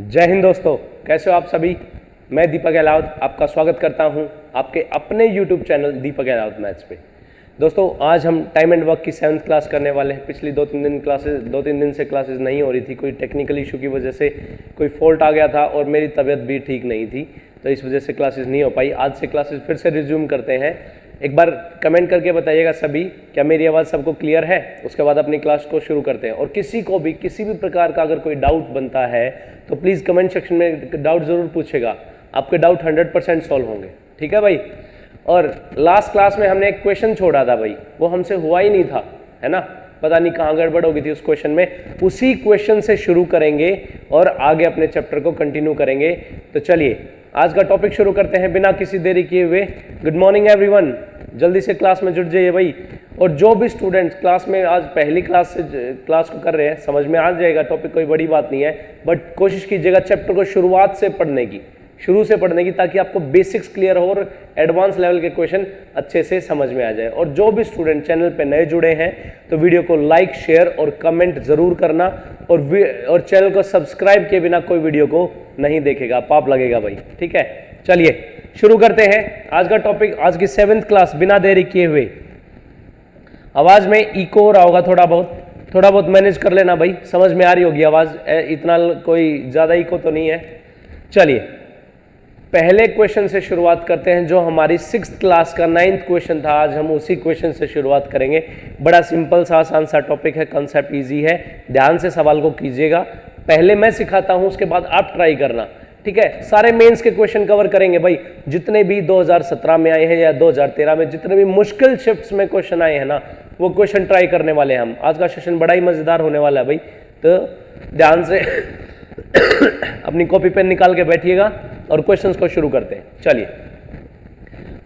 जय हिंद दोस्तों, कैसे हो आप सभी। मैं दीपक अहलावत आपका स्वागत करता हूं आपके अपने YouTube चैनल दीपक अहलावत मैथ्स पे। दोस्तों आज हम टाइम एंड वर्क की 7th क्लास करने वाले हैं। पिछली दो तीन दिन से क्लासेस नहीं हो रही थी, कोई टेक्निकल इशू की वजह से कोई फॉल्ट आ गया था और मेरी तबीयत भी ठीक नहीं थी, तो इस वजह से क्लासेस नहीं हो पाई। आज से क्लासेस फिर से रिज्यूम करते हैं। एक बार कमेंट करके बताइएगा सभी, क्या मेरी आवाज़ सबको क्लियर है। उसके बाद अपनी क्लास को शुरू करते हैं। और किसी को भी किसी भी प्रकार का अगर कोई डाउट बनता है तो प्लीज़ कमेंट सेक्शन में डाउट ज़रूर पूछेगा, आपके डाउट 100% सॉल्व होंगे, ठीक है भाई। और लास्ट क्लास में हमने एक क्वेश्चन छोड़ा था भाई, वो हमसे हुआ ही नहीं था, है ना। पता नहीं कहाँ गड़बड़ हो गई थी उस क्वेश्चन में। उसी क्वेश्चन से शुरू करेंगे और आगे अपने चैप्टर को कंटिन्यू करेंगे। तो चलिए आज का टॉपिक शुरू करते हैं बिना किसी देरी किए हुए। गुड मॉर्निंग एवरीवन, जल्दी से क्लास में जुट जाइए भाई। और जो भी स्टूडेंट्स क्लास में आज पहली क्लास को कर रहे हैं, समझ में आ जाएगा टॉपिक, कोई बड़ी बात नहीं है, बट कोशिश कीजिएगा चैप्टर को शुरुआत से पढ़ने की, शुरू से पढ़ने की, ताकि आपको बेसिक्स क्लियर हो और एडवांस लेवल के क्वेश्चन अच्छे से समझ में आ जाए। और जो भी स्टूडेंट चैनल पे नए जुड़े हैं तो वीडियो को लाइक, शेयर और कमेंट जरूर करना। और चैनल को सब्सक्राइब किए बिना कोई वीडियो को नहीं देखेगा, पाप लगेगा भाई, ठीक है। चलिए शुरू करते हैं आज का टॉपिक, आज की 7th क्लास बिना देरी किए हुए। आवाज में इको हो रहा होगा, थोड़ा बहुत मैनेज कर लेना भाई, समझ में आ रही होगी आवाज, इतना कोई ज्यादा इको तो नहीं है। चलिए पहले क्वेश्चन से शुरुआत करते हैं, जो हमारी 6th क्लास का 9th क्वेश्चन था। आज हम उसी क्वेश्चन से शुरुआत करेंगे। बड़ा सिंपल सा आसान सा टॉपिक है, कंसेप्ट इजी है, ध्यान से सवाल को कीजिएगा। पहले मैं सिखाता हूं, उसके बाद आप ट्राई करना, ठीक है। सारे मेंस के क्वेश्चन कवर करेंगे भाई, जितने भी 2017 में आए हैं या 2013 में जितने भी मुश्किल शिफ्ट्स में क्वेश्चन आए हैं ना, वो क्वेश्चन ट्राई करने वाले हैं हम। आज का सेशन बड़ा ही मजेदार होने वाला है भाई, तो ध्यान से अपनी कॉपी पेन निकाल के बैठिएगा और क्वेश्चंस को शुरू करते हैं। चलिए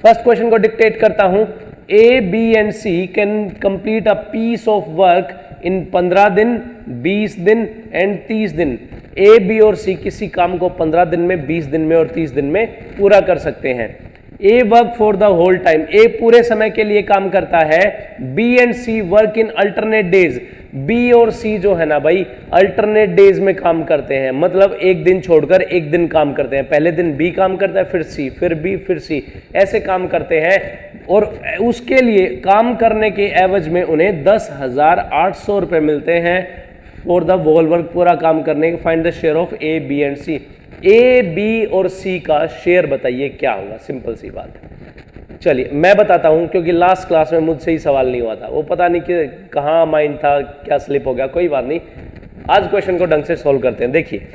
फर्स्ट क्वेश्चन को डिक्टेट करता हूं। A, B and C can complete a piece of work in 15 दिन, 20 दिन एंड 30 दिन। ए, बी और सी किसी काम को 15 दिन में, 20 दिन में और 30 दिन में पूरा कर सकते हैं। A work for the whole time, A पूरे समय के लिए काम करता है। B and C work in alternate days, B और सी जो है ना भाई अल्टरनेट डेज में काम करते हैं, मतलब एक दिन छोड़कर एक दिन काम करते हैं। पहले दिन बी काम करता है, फिर सी, फिर बी, फिर सी, ऐसे काम करते हैं। और उसके लिए काम करने के एवज में उन्हें 10,800 रुपए मिलते हैं फॉर द होल वर्क, पूरा काम करने के। Find the share of A, B and C. A, B और सी का शेयर बताइए क्या होगा, सिंपल सी बात है। चलिए मैं बताता हूं, क्योंकि लास्ट क्लास में मुझसे ही सवाल नहीं हुआ था, वो पता नहीं कि कहां माइंड था, क्या स्लिप हो गया, कोई बात नहीं। आज क्वेश्चन को ढंग से सॉल्व करते हैं। देखिए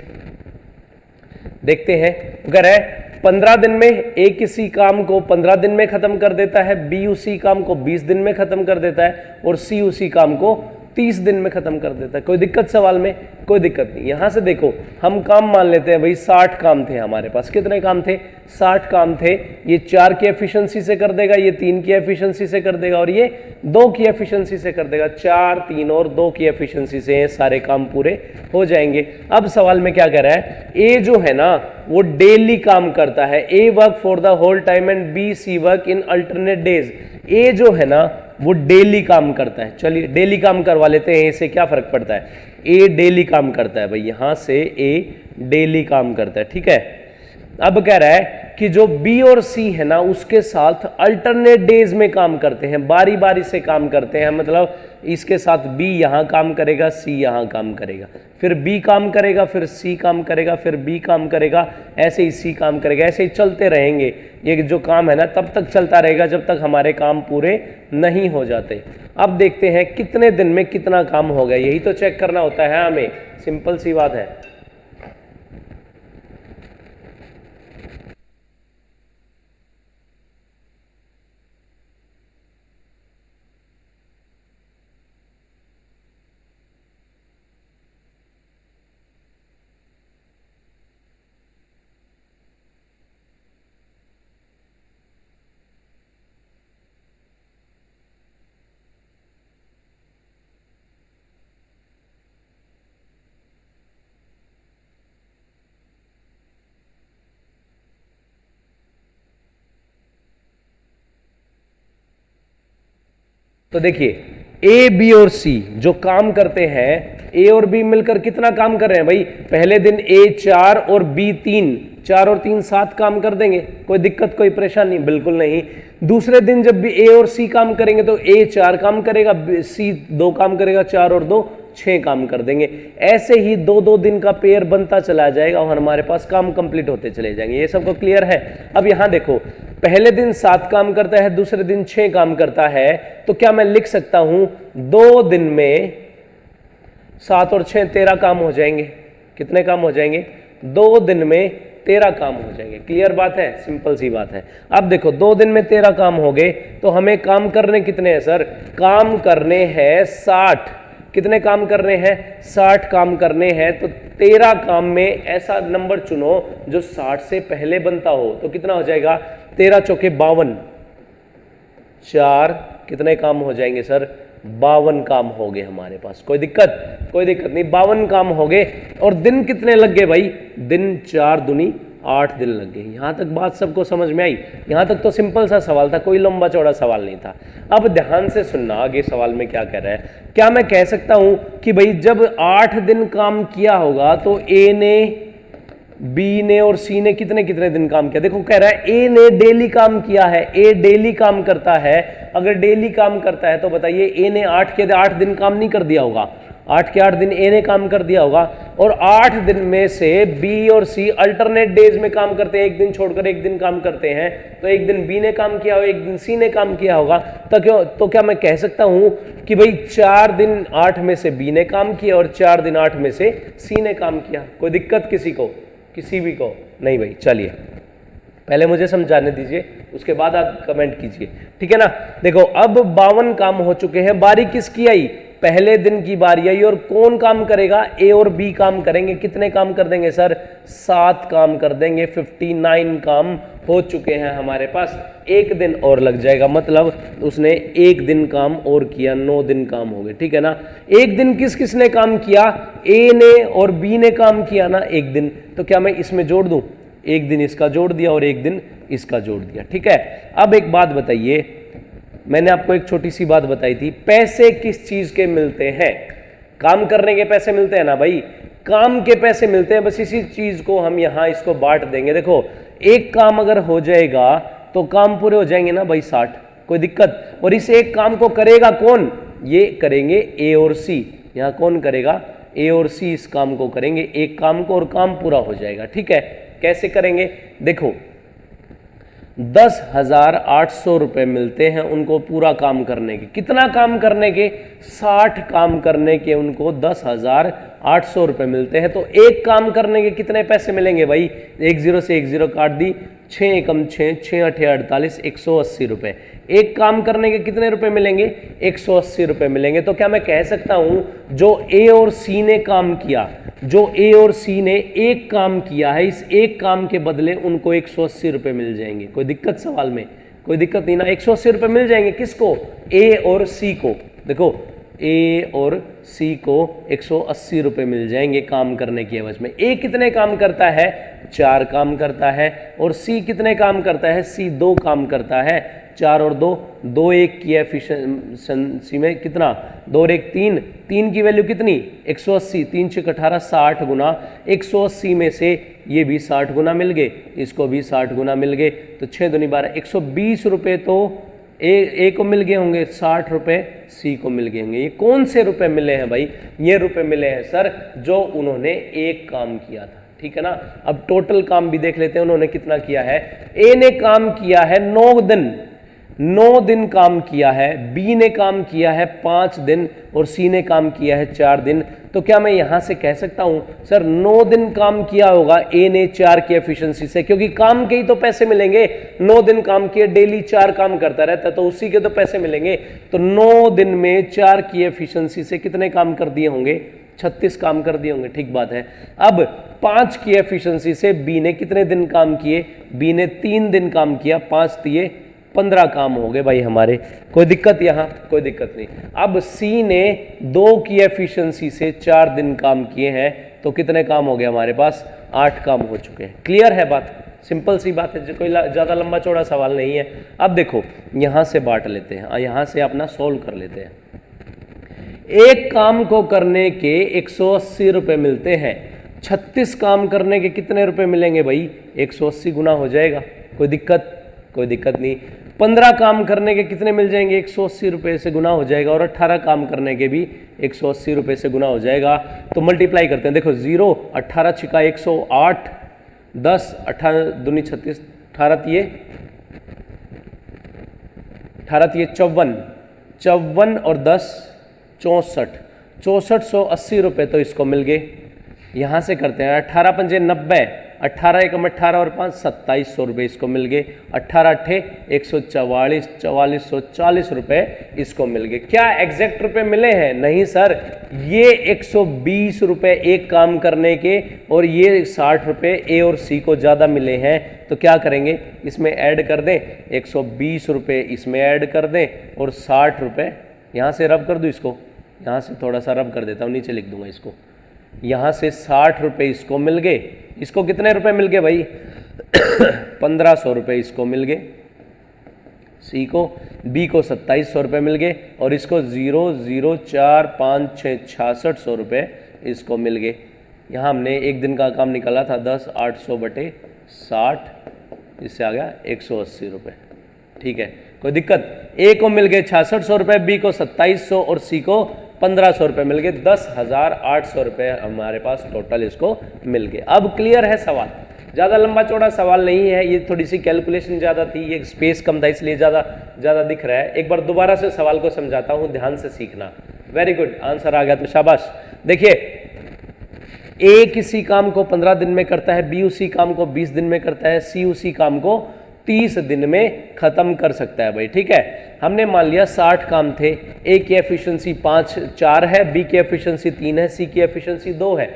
देखते हैं, अगर है 15 दिन में ए किसी काम को 15 दिन में खत्म कर देता है, बी उसी काम को 20 दिन में खत्म कर देता है और सी उसी काम को 30 दिन में खत्म कर देता है। कोई दिक्कत सवाल में? कोई दिक्कत नहीं। यहां से देखो, हम काम मान लेते हैं भाई 60 काम थे हमारे पास। कितने काम थे? 60 काम थे। ये 4 की एफिशिएंसी से कर देगा, ये 3 की एफिशिएंसी से कर देगा और ये 2 की एफिशिएंसी से कर देगा। 4, 3 और 2 की एफिशिएंसी से सारे काम पूरे हो जाएंगे। अब सवाल में क्या कह रहा है, ए जो है ना वो डेली काम करता है। A work for the whole time and B, C work in alternate days. A जो है ना वो डेली काम करता है। चलिए डेली काम करवा लेते हैं, इससे क्या फर्क पड़ता है। ए डेली काम करता है भाई, यहां से ए डेली काम करता है, ठीक है। अब कह रहा है कि जो बी और सी है ना उसके साथ अल्टरनेट डेज में काम करते हैं, बारी बारी से काम करते हैं। मतलब इसके साथ बी यहां काम करेगा, सी यहां काम करेगा, फिर बी काम करेगा, फिर सी काम करेगा, फिर बी काम करेगा, ऐसे ही सी काम करेगा, ऐसे ही चलते रहेंगे। ये जो काम है ना तब तक चलता रहेगा जब तक हमारे काम पूरे नहीं हो जाते। अब देखते हैं कितने दिन में कितना काम हो गया, यही तो चेक करना होता है हमें, सिंपल सी बात है। तो देखिए ए बी और सी जो काम करते हैं, ए और बी मिलकर कितना काम कर रहे हैं भाई? पहले दिन ए 4 और बी 3, 4 और 3 7 काम कर देंगे। कोई दिक्कत कोई परेशानी? बिल्कुल नहीं। दूसरे दिन जब भी ए और सी काम करेंगे तो ए 4 काम करेगा, सी 2 काम करेगा, 4 और 2 6 काम कर देंगे। ऐसे ही 2-2 दिन का पेयर बनता चला जाएगा और हमारे पास काम कंप्लीट होते चले जाएंगे। ये सबको क्लियर है? अब यहां देखो, पहले दिन 7 काम करता है, दूसरे दिन 6 काम करता है, तो क्या मैं लिख सकता हूं 2 दिन में 7 और 6 13 काम हो जाएंगे। कितने काम हो जाएंगे? 2 दिन में 13 काम हो जाएंगे। क्लियर बात है? सिंपल सी बात है। अब देखो 2 दिन में 13 काम हो गए तो हमें काम करने कितने हैं सर? काम करने हैं 60। कितने काम करने हैं? 60 काम करने हैं। तो 13 काम में ऐसा नंबर चुनो जो 60 से पहले बनता हो। तो कितना हो जाएगा? 13 चौके 52, 4 कितने काम हो जाएंगे सर? 52 काम हो गए हमारे पास। कोई दिक्कत? कोई दिक्कत नहीं। 52 काम हो गए। और दिन कितने लग गए भाई? दिन 4 दूनी 8 दिन लग गए। यहां तक बात सबको समझ में आई? यहां तक तो सिंपल सा सवाल था, कोई लंबा चौड़ा सवाल नहीं था। अब ध्यान से सुनना, आगे सवाल में क्या कह रहा है। क्या मैं कह सकता हूं कि भाई जब 8 दिन काम किया होगा तो ए ने, बी ने और सी ने कितने कितने दिन काम किया? देखो कह रहा है ए ने डेली काम किया है, ए डेली काम करता है। अगर डेली काम करता है तो बताइए ए ने 8 के 8 दिन काम नहीं कर दिया होगा? 8 के 8 दिन ए ने काम कर दिया होगा। और 8 दिन में से बी और सी अल्टरनेट डेज में काम करते हैं, एक दिन छोड़कर एक दिन काम करते हैं। तो एक दिन बी ने काम किया होगा, एक दिन सी ने काम किया होगा। तो क्या मैं कह सकता हूं कि भाई 4 दिन 8 में से बी ने काम किया और 4 दिन 8 में से सी ने काम किया? कोई दिक्कत किसी को? किसी भी को नहीं भाई। चलिए पहले मुझे समझाने दीजिए, उसके बाद आप कमेंट कीजिए, ठीक है ना। देखो अब 52 काम हो चुके हैं। बारी किसकी आई? पहले दिन की बारी आई। और कौन काम करेगा? ए और बी काम करेंगे। कितने काम कर देंगे सर? 7 काम कर देंगे। 59 काम हो चुके हैं हमारे पास। एक दिन और लग जाएगा, मतलब उसने एक दिन काम और किया, 9 दिन काम हो गए, ठीक है ना। एक दिन किस किसने काम किया? ए ने और बी ने काम किया ना एक दिन। तो क्या मैं इसमें जोड़ दूं? एक दिन इसका जोड़ दिया और एक दिन इसका जोड़ दिया, ठीक है। अब एक बात बताइए, मैंने आपको एक छोटी सी बात बताई थी, पैसे किस चीज के मिलते हैं? काम करने के पैसे मिलते हैं ना भाई, काम के पैसे मिलते हैं। बस इसी चीज को हम यहां इसको बांट देंगे। देखो एक काम अगर हो जाएगा तो काम पूरे हो जाएंगे ना भाई 60, कोई दिक्कत? और इस एक काम को करेगा कौन? ये करेंगे ए और सी। यहां कौन करेगा? ए और सी इस काम को करेंगे, एक काम को, और काम पूरा हो जाएगा, ठीक है। कैसे करेंगे? देखो 10,800 रुपए मिलते हैं उनको पूरा काम करने के। कितना काम करने के? 60 काम करने के उनको 10,800 रुपए मिलते हैं। तो एक काम करने के कितने पैसे मिलेंगे भाई? एक जीरो से एक जीरो काट दी, 6 एकम 6, 6 8 48, 180 रुपए। एक काम करने के कितने रुपए मिलेंगे? 180 रुपए मिलेंगे। तो क्या मैं कह सकता हूं जो ए और सी ने काम किया, जो ए और सी ने एक काम किया है, इस एक काम के बदले उनको 180 रुपए मिल जाएंगे? कोई दिक्कत सवाल में? कोई दिक्कत नहीं ना। 180 रुपए मिल जाएंगे किसको? ए और सी को। देखो ए और सी को 180 रुपए मिल जाएंगे काम करने की एवज में। ए कितने काम करता है? 4 काम करता है। और सी कितने काम करता है? सी 2 काम करता है। 4 और 2, 2 1 की एफिशिएंसी में कितना? 2 और 1 3, 3 की वैल्यू कितनी? 180, 3 6 18, 60 गुना 180 में से ये भी 60 गुना मिल गए, इसको भी 60 गुना मिल गए। तो 6 दूनी 12, 120 रुपए तो ए को मिल गए होंगे, 60 रुपए सी को मिल गए होंगे। ये कौन से रुपए मिले हैं भाई? ये रुपए मिले हैं सर जो उन्होंने एक काम किया था, ठीक है ना। अब टोटल काम भी देख लेते हैं उन्होंने कितना किया है। ए ने काम किया है 9 दिन, 9 दिन काम किया है। बी ने काम किया है 5 दिन और सी ने काम किया है 4 दिन। तो क्या मैं यहां से कह सकता हूं सर 9 दिन काम किया होगा ए ने 4 की एफिशिएंसी से, क्योंकि काम के ही तो पैसे मिलेंगे। 9 दिन काम किए, डेली 4 काम करता रहता है तो उसी के तो पैसे मिलेंगे। तो 9 दिन में 4 की एफिशिएंसी से कितने काम कर दिए होंगे? 36 काम कर दिए होंगे, ठीक बात है। अब 5 की एफिशिएंसी से बी ने कितने दिन काम किए? बी ने 3 दिन काम किया, 5 दिए 15 काम हो गए भाई हमारे। कोई दिक्कत यहां? कोई दिक्कत नहीं। अब सी ने 2 की एफिशिएंसी से 4 दिन काम किए हैं तो कितने काम हो गए हमारे पास? 8 काम हो चुके हैं। क्लियर है बात? सिंपल सी बात है, कोई ज़्यादा लंबा चौड़ा सवाल नहीं है। अब देखो यहां से बांट लेते हैं, यहां से अपना सोल्व कर लेते हैं। एक काम को करने के 180 रुपए मिलते हैं, 36 काम करने के कितने रुपए मिलेंगे भाई? 180 गुना हो जाएगा। कोई दिक्कत? कोई दिक्कत नहीं। 15 काम करने के कितने मिल जाएंगे? 180 रुपए से गुना हो जाएगा। और 18 काम करने के भी 180 रुपए से गुना हो जाएगा। तो मल्टीप्लाई करते हैं, देखो 0, 18 छिका 108, 10, 18 दूनी 36, 18 तिये 54, 54 और 10 64, 6480 रुपए तो इसको मिल गए। यहां से करते हैं 18 पंजे 90, 18 एकम 18 और 5 2700 रुपये इसको मिल गए। 18 अट्ठे 144, 4440 रुपये इसको मिल गए। क्या एग्जैक्ट रुपए मिले हैं? नहीं सर, ये 120 रुपये एक काम करने के और ये 60 रुपये ए और सी को ज़्यादा मिले हैं। तो क्या करेंगे? इसमें ऐड कर दें, 120 रुपये इसमें ऐड कर दें और 60 रुपये यहाँ से रब कर दूँ इसको, यहाँ से थोड़ा सा रब कर देता हूँ, नीचे लिख दूंगा इसको। यहाँ से 60 रुपये इसको मिल गए। इसको कितने रुपए मिल गए भाई? 1500 रुपये इसको मिल गए सी को। बी को 2700 रुपये मिल गए और इसको 0 0 4 5 6 6600 रुपये इसको मिल गए। यहाँ हमने एक दिन का काम निकाला था 10 800 बटे 60, इससे आ गया 180 रुपये। ठीक है, कोई दिक्कत? ए को मिल गए 6600 रुपये, बी को 2700 और सी को 1500 रुपये मिल गए। 10,800 रुपये हमारे पास टोटल इसको मिल गए। अब क्लियर है सवाल? ज़्यादा लंबा चौड़ा सवाल नहीं है, ये थोड़ी सी कैलकुलेशन ज़्यादा थी, ये स्पेस कम था इसलिए ज़्यादा दिख रहा है। एक बार दोबारा से सवाल को समझाता हूँ, ध्यान से सीखना। वेरी गुड, आंसर आ गया तो शाबाश। देखिए, ए किसी काम को 15 दिन में करता है, बी उसी काम को 20 दिन में करता है, सी उसी काम को 30 दिन में खत्म कर सकता है भाई। ठीक है, हमने मान लिया 60 काम थे। ए की एफिशिएंसी 4 है, बी की एफिशिएंसी 3 है, सी की एफिशिएंसी 2 है।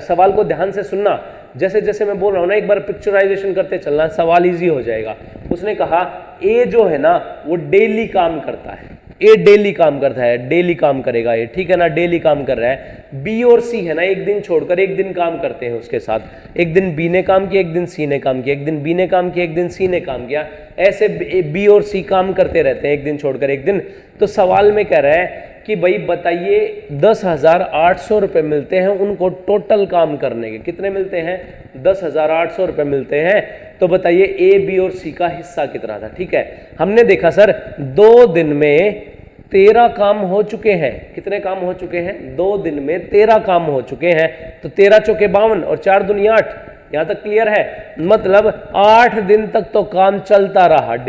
सवाल को ध्यान से सुनना, जैसे जैसे मैं बोल रहा हूं ना, एक बार पिक्चराइजेशन करते चलना, सवाल इजी हो जाएगा। उसने कहा ए जो है ना वो डेली काम करता है, ए डेली काम करता है, डेली काम करेगा ये, ठीक है ना, डेली काम कर रहा है। बी और सी है ना, एक दिन छोड़कर एक दिन काम करते हैं उसके साथ। एक दिन बी ने काम किया, एक दिन सी ने काम किया, एक दिन बी ने काम किया, एक दिन सी ने काम किया, ऐसे बी और सी काम करते रहते हैं एक दिन छोड़कर एक दिन। तो सवाल में कह रहा है कि भाई बताइए 10,800 रुपये मिलते हैं उनको टोटल काम करने के। कितने मिलते हैं? 10,800 रुपये मिलते हैं। तो बताइए ए बी और सी का हिस्सा कितना था? ठीक है, हमने देखा सर 2 दिन में 13 काम हो चुके हैं। कितने काम हो चुके हैं? 2 दिन में 13 काम हो चुके हैं। तो 13 चौके 52 और 4 दूनी 8। यहां तक क्लियर है? मतलब 8 दिन तक तो काम चलता रहा, 8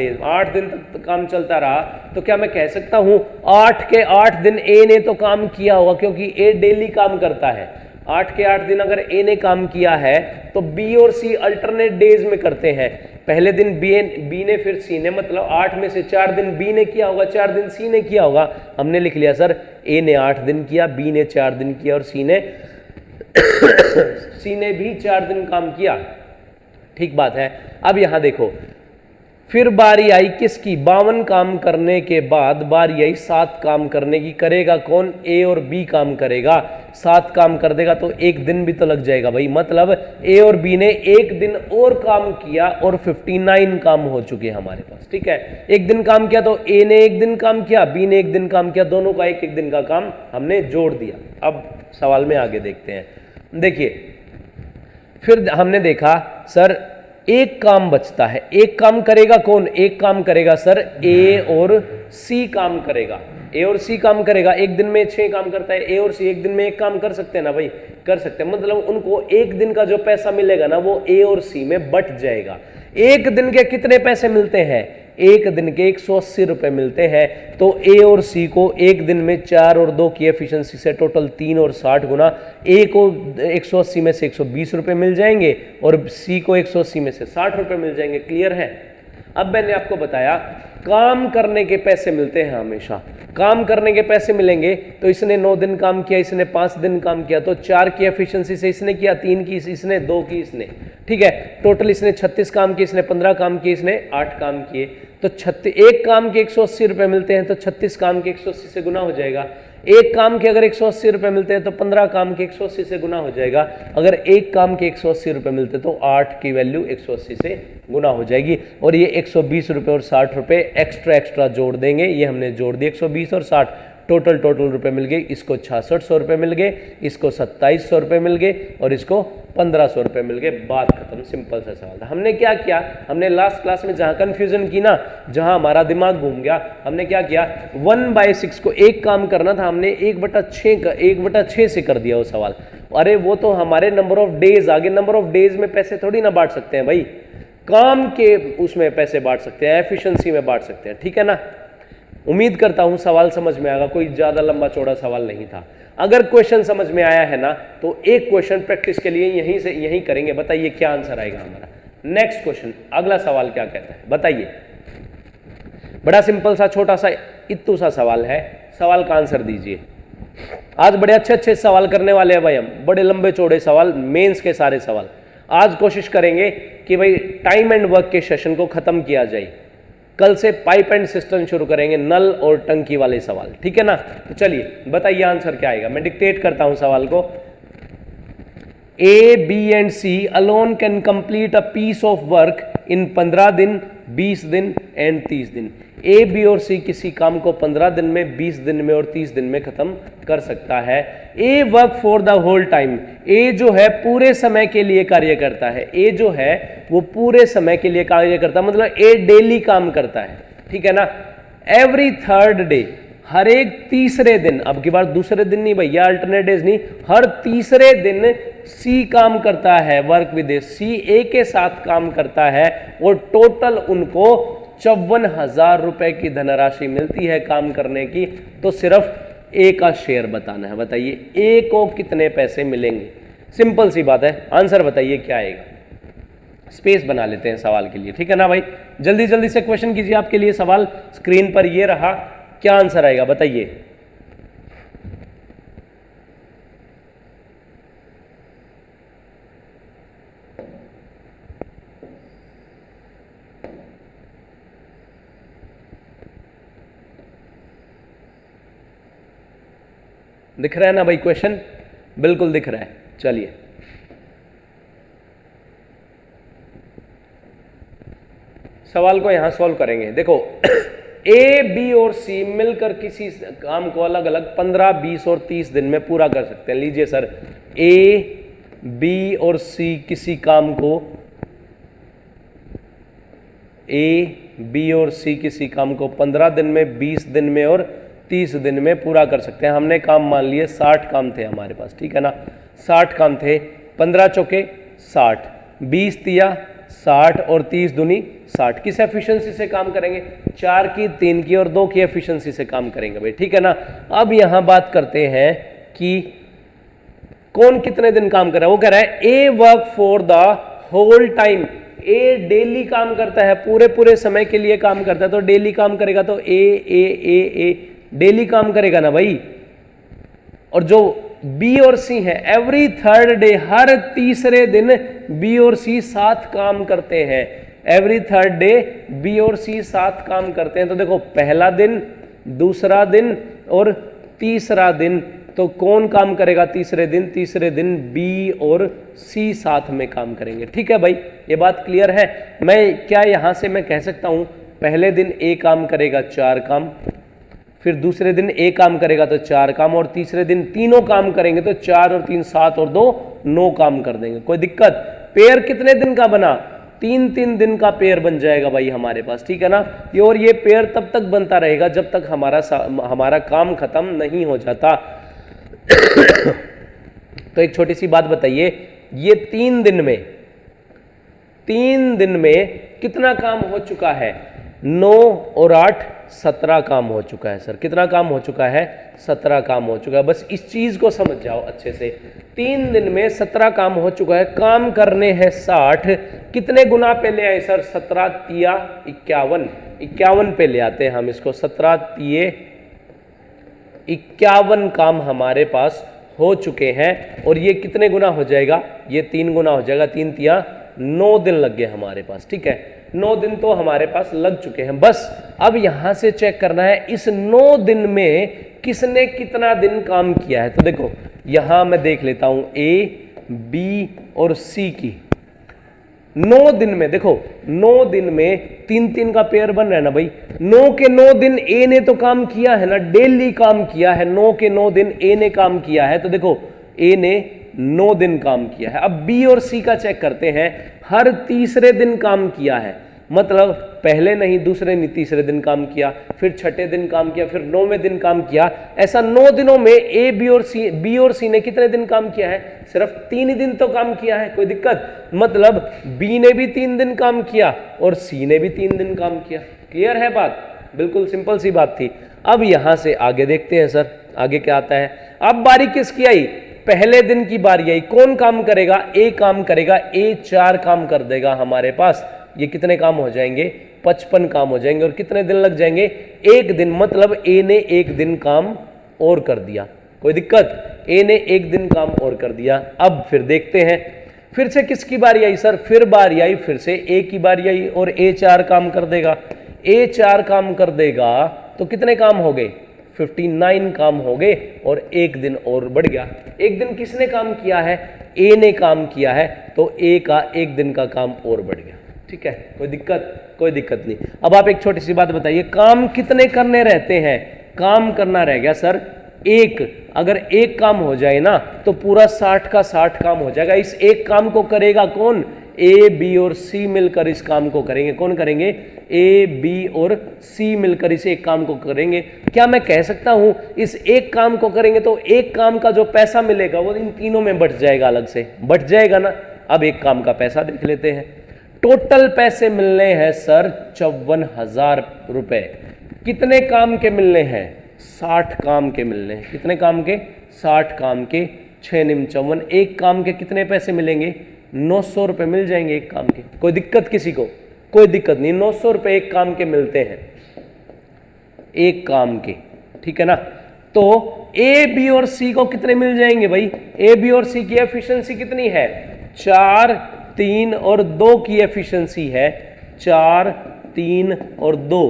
दिन तक तो काम चलता रहा। तो क्या मैं कह सकता हूं 8 के 8 दिन ए ने तो काम किया होगा, क्योंकि ए डेली काम करता है। 8 के 8 दिन अगर ए ने काम किया है तो बी और सी अल्टरनेट डेज में करते हैं। पहले दिन बी ने फिर सी ने, मतलब 8 में से 4 दिन बी ने किया होगा, 4 दिन सी ने किया होगा। हमने लिख लिया सर ए ने 8 दिन किया, बी ने 4 दिन किया और सी ने भी 4 दिन काम किया। ठीक बात है। अब यहां देखो, फिर बारी आई किसकी? 52 काम करने के बाद बारी आई 7 काम करने की। करेगा कौन? ए और बी काम करेगा। 7 काम कर देगा तो 1 दिन भी तो लग जाएगा भाई। मतलब ए और बी ने 1 दिन और काम किया और 59 काम हो चुके हैं हमारे पास। ठीक है, 1 दिन काम किया तो ए ने 1 दिन काम किया, बी ने 1 दिन काम किया, दोनों का 1 दिन का काम हमने जोड़ दिया। अब सवाल में आगे देखते हैं। देखिए, फिर हमने देखा सर एक काम बचता है। एक काम करेगा कौन? एक काम करेगा सर ए और सी काम करेगा। ए और सी काम करेगा। एक दिन में 6 काम करता है। ए और सी एक दिन में 1 काम कर सकते हैं ना भाई? कर सकते हैं। मतलब उनको 1 दिन का जो पैसा मिलेगा ना वो ए और सी में बट जाएगा। 1 दिन के कितने पैसे मिलते हैं? 1 दिन के 180 रुपए मिलते हैं। तो ए और सी को 1 दिन में 4 और 2 की एफिशिएंसी से टोटल 3 और 60 गुना। ए को 180 में से 120 रुपए मिल जाएंगे और सी को 180 में से 60 रुपए मिल जाएंगे। क्लियर है? अब मैंने आपको बताया काम करने के पैसे मिलते हैं हमेशा। काम करने के पैसे मिलेंगे तो इसने 9 दिन काम किया, इसने 5 दिन काम किया, तो 4 की एफिशिएंसी से इसने किया, 3 की इसने, 2 की इसने। ठीक है, टोटल इसने 36 काम किए, इसने 15 काम किए, इसने 8 काम किए। तो 1 काम के 180 रुपए मिलते हैं तो 36 काम के 180 से गुना हो जाएगा। 1 काम के अगर 180 रुपए मिलते हैं तो 15 काम के 180 से गुना हो जाएगा। अगर 1 काम के 180 रुपए मिलते तो 8 की वैल्यू 180 से गुना हो जाएगी। और ये 120 रुपए और 60 रुपए एक्स्ट्रा जोड़ देंगे। ये हमने जोड़ दिए 120 और 60, टोटल रुपए मिल गए, इसको 6600 रुपए मिल गए, इसको 2700 रुपए मिल गए और इसको 1500 रुपए मिल गए। बात खत्म, सिंपल सा सवाल था। हमने क्या किया, हमने लास्ट क्लास में जहां कंफ्यूजन की ना, जहां हमारा दिमाग घूम गया, हमने क्या किया, 1/6 को एक काम करना था, हमने 1/6 से कर दिया वो सवाल। अरे वो तो हमारे नंबर ऑफ डेज आगे, नंबर ऑफ डेज में पैसे थोड़ी ना बांट सकते हैं भाई, काम के उसमें पैसे बांट सकते हैं, एफिशिएंसी में बांट सकते हैं, ठीक है ना। उम्मीद करता हूं सवाल समझ में आएगा, कोई ज्यादा लंबा चौड़ा सवाल नहीं था। अगर क्वेश्चन समझ में आया है ना तो एक क्वेश्चन प्रैक्टिस के लिए यहीं करेंगे। बताइए क्या आंसर आएगा हमारा। नेक्स्ट क्वेश्चन, अगला सवाल क्या कहता है बताइए। बड़ा सिंपल सा छोटा सा इत्तू सा सवाल है, सवाल का आंसर दीजिए। आज बड़े अच्छे सवाल करने वाले हैं भाई हम, बड़े लंबे चौड़े सवाल, मेंस के सारे सवाल। आज कोशिश करेंगे कि भाई टाइम एंड वर्क के सेशन को खत्म किया जाए। कल से पाइप एंड सिस्टम शुरू करेंगे, नल और टंकी वाले सवाल, ठीक है ना। तो चलिए बताइए आंसर क्या आएगा। मैं डिक्टेट करता हूं सवाल को। A, B and C alone can complete a piece of work in 15 दिन, 20 दिन एंड 30 दिन। A, B और C किसी काम को 15 दिन में, 20 दिन में और 30 दिन में खत्म कर सकता है। A work for the whole time, A जो है पूरे समय के लिए कार्य करता है, A जो है वो पूरे समय के लिए कार्य करता है, मतलब A डेली काम करता है, ठीक है ना। एवरी थर्ड डे, हर एक तीसरे दिन, अब की बार दूसरे दिन नहीं भैया, अल्टरनेट डेज नहीं, हर तीसरे दिन सी काम करता है, वर्क विद सी, ए के साथ काम करता है और टोटल उनको 54,000 रुपए की धनराशि मिलती है काम करने की। तो सिर्फ ए का शेयर बताना है। बताइए ए को कितने पैसे मिलेंगे। सिंपल सी बात है, आंसर बताइए क्या आएगा। स्पेस बना लेते हैं सवाल के लिए, ठीक है ना भाई। जल्दी जल्दी से क्वेश्चन कीजिए, आपके लिए सवाल स्क्रीन पर ये रहा, क्या आंसर आएगा बताइए। दिख रहा है ना भाई क्वेश्चन, बिल्कुल दिख रहा है। चलिए सवाल को यहां सॉल्व करेंगे। देखो ए, बी और सी मिलकर किसी काम को अलग अलग 15, 20 और 30 दिन में पूरा कर सकते हैं। लीजिए सर, ए, बी और सी किसी काम को, ए, बी और सी किसी काम को 15 दिन में, 20 दिन में और 30 दिन में पूरा कर सकते हैं। हमने काम मान लिए 60 काम थे हमारे पास, ठीक है ना। 60 काम थे, 15 चौके 60, 20 तिया 60 और 30 दूनी 60। किस एफिशिएंसी से काम करेंगे? 4 की, 3 की और 2 की एफिशिएंसी से काम करेंगे भाई, ठीक है ना। अब यहां बात करते हैं कि कौन कितने दिन काम कर रहा है। वो कह रहा है A work for the whole time, A daily काम करता है, पूरे समय के लिए काम करता है। तो डेली काम करेगा तो ए डेली काम करेगा ना भाई। और जो बी और सी है, एवरी थर्ड डे, हर तीसरे दिन बी और सी साथ काम करते हैं। एवरी थर्ड डे बी और सी साथ काम करते हैं। तो देखो पहला दिन, दूसरा दिन और तीसरा दिन, तो कौन काम करेगा तीसरे दिन? तीसरे दिन बी और सी साथ में काम करेंगे, ठीक है भाई। ये बात क्लियर है। मैं क्या यहां से मैं कह सकता हूं पहले दिन ए काम करेगा 4 काम, फिर दूसरे दिन ए काम करेगा तो 4 काम, और तीसरे दिन तीनों काम करेंगे तो 4 और 3 7 और 2 9 काम कर देंगे। कोई दिक्कत? पेयर कितने दिन का बना? 3-3 दिन का पेयर बन जाएगा भाई हमारे पास, ठीक है ना। और ये पेयर तब तक बनता रहेगा जब तक हमारा काम खत्म नहीं हो जाता। तो एक छोटी सी बात बताइए, ये 3 दिन में कितना काम हो चुका है? 9 और 8 17 काम हो चुका है सर। कितना काम हो चुका है? 17 काम हो चुका है। बस इस चीज को समझ जाओ अच्छे से। 3 दिन में 17 काम हो चुका है, काम करने हैं 60। कितने गुना पे ले आए सर? 17 तिया 51, 51 पे ले आते हैं हम इसको। 17 तिये 51 काम हमारे पास हो चुके हैं। और ये कितने गुना हो जाएगा? ये 3 गुना हो जाएगा। 3 तिया 9 दिन लग गए हमारे पास, ठीक है। 9 दिन तो हमारे पास लग चुके हैं। बस अब यहां से चेक करना है इस 9 दिन में किसने कितना दिन काम किया है। तो देखो यहां मैं देख लेता हूं ए, बी और सी की। 9 दिन में देखो, 9 दिन में 3-3 का पेयर बन रहा है ना भाई। 9 के 9 दिन ए ने तो काम किया है ना, डेली काम किया है। 9 के 9 दिन ए ने काम किया है, तो देखो ए ने 9 दिन काम किया है। अब बी और सी का चेक करते हैं, हर तीसरे दिन काम किया है, मतलब पहले नहीं, दूसरे नहीं, तीसरे दिन काम किया, फिर छठे दिन काम किया, फिर 9वें दिन काम किया। ऐसा 9 दिनों में ए बी और सी ने कितने दिन काम किया है? सिर्फ 3 ही दिन तो काम किया है। कोई दिक्कत? मतलब बी ने भी 3 दिन काम किया और सी ने भी 3 दिन काम किया। क्लियर है बात? बिल्कुल सिंपल सी बात थी। अब यहां से आगे देखते हैं सर, आगे क्या आता है। अब बारी किसकी आई? पहले दिन की बारी आई। कौन काम करेगा? ए काम करेगा। ए 4 काम कर देगा हमारे पास। ये कितने काम हो जाएंगे? 55 काम हो जाएंगे। और कितने दिन लग जाएंगे? 1 दिन, मतलब ए ने 1 दिन काम और कर दिया। कोई दिक्कत? ए ने 1 दिन काम और कर दिया। अब फिर देखते हैं, फिर से किसकी बारी आई सर? फिर बारी आई, फिर से ए की बारी आई और ए 4 काम कर देगा। ए 4 काम कर देगा तो कितने काम हो गए? 59 काम हो गए और 1 दिन और बढ़ गया। 1 दिन किसने काम किया है? ए ने काम किया है, तो ए का 1 दिन का काम और बढ़ गया। ठीक है, कोई दिक्कत? कोई दिक्कत नहीं। अब आप एक छोटी सी बात बताइए, काम कितने करने रहते हैं? काम करना रह गया सर 1। अगर 1 काम हो जाए ना तो पूरा 60 का 60 काम हो जाएगा। इस एक काम को करेगा कौन? ए बी और सी मिलकर इस काम को करेंगे। कौन करेंगे? ए बी और सी मिलकर इस एक काम को करेंगे। क्या मैं कह सकता हूं इस एक काम को करेंगे तो एक काम का जो पैसा मिलेगा वो इन तीनों में बट जाएगा, अलग से बट जाएगा ना। अब एक काम का पैसा देख लेते हैं। टोटल पैसे मिलने हैं सर 54,000 रुपए। कितने काम के मिलने हैं? 60 काम के मिलने हैं। कितने काम के? 60 काम के। 6 निम 54। एक काम के कितने पैसे मिलेंगे? 900 रुपए मिल जाएंगे एक काम के। कोई दिक्कत किसी को? कोई दिक्कत नहीं। 900 रुपए एक काम के मिलते हैं, एक काम के। ठीक है ना? तो ए बी और सी को कितने मिल जाएंगे भाई? ए बी और सी की एफिशिएंसी कितनी है? 4, 3 और 2 की एफिशिएंसी है। 4, 3 और 2।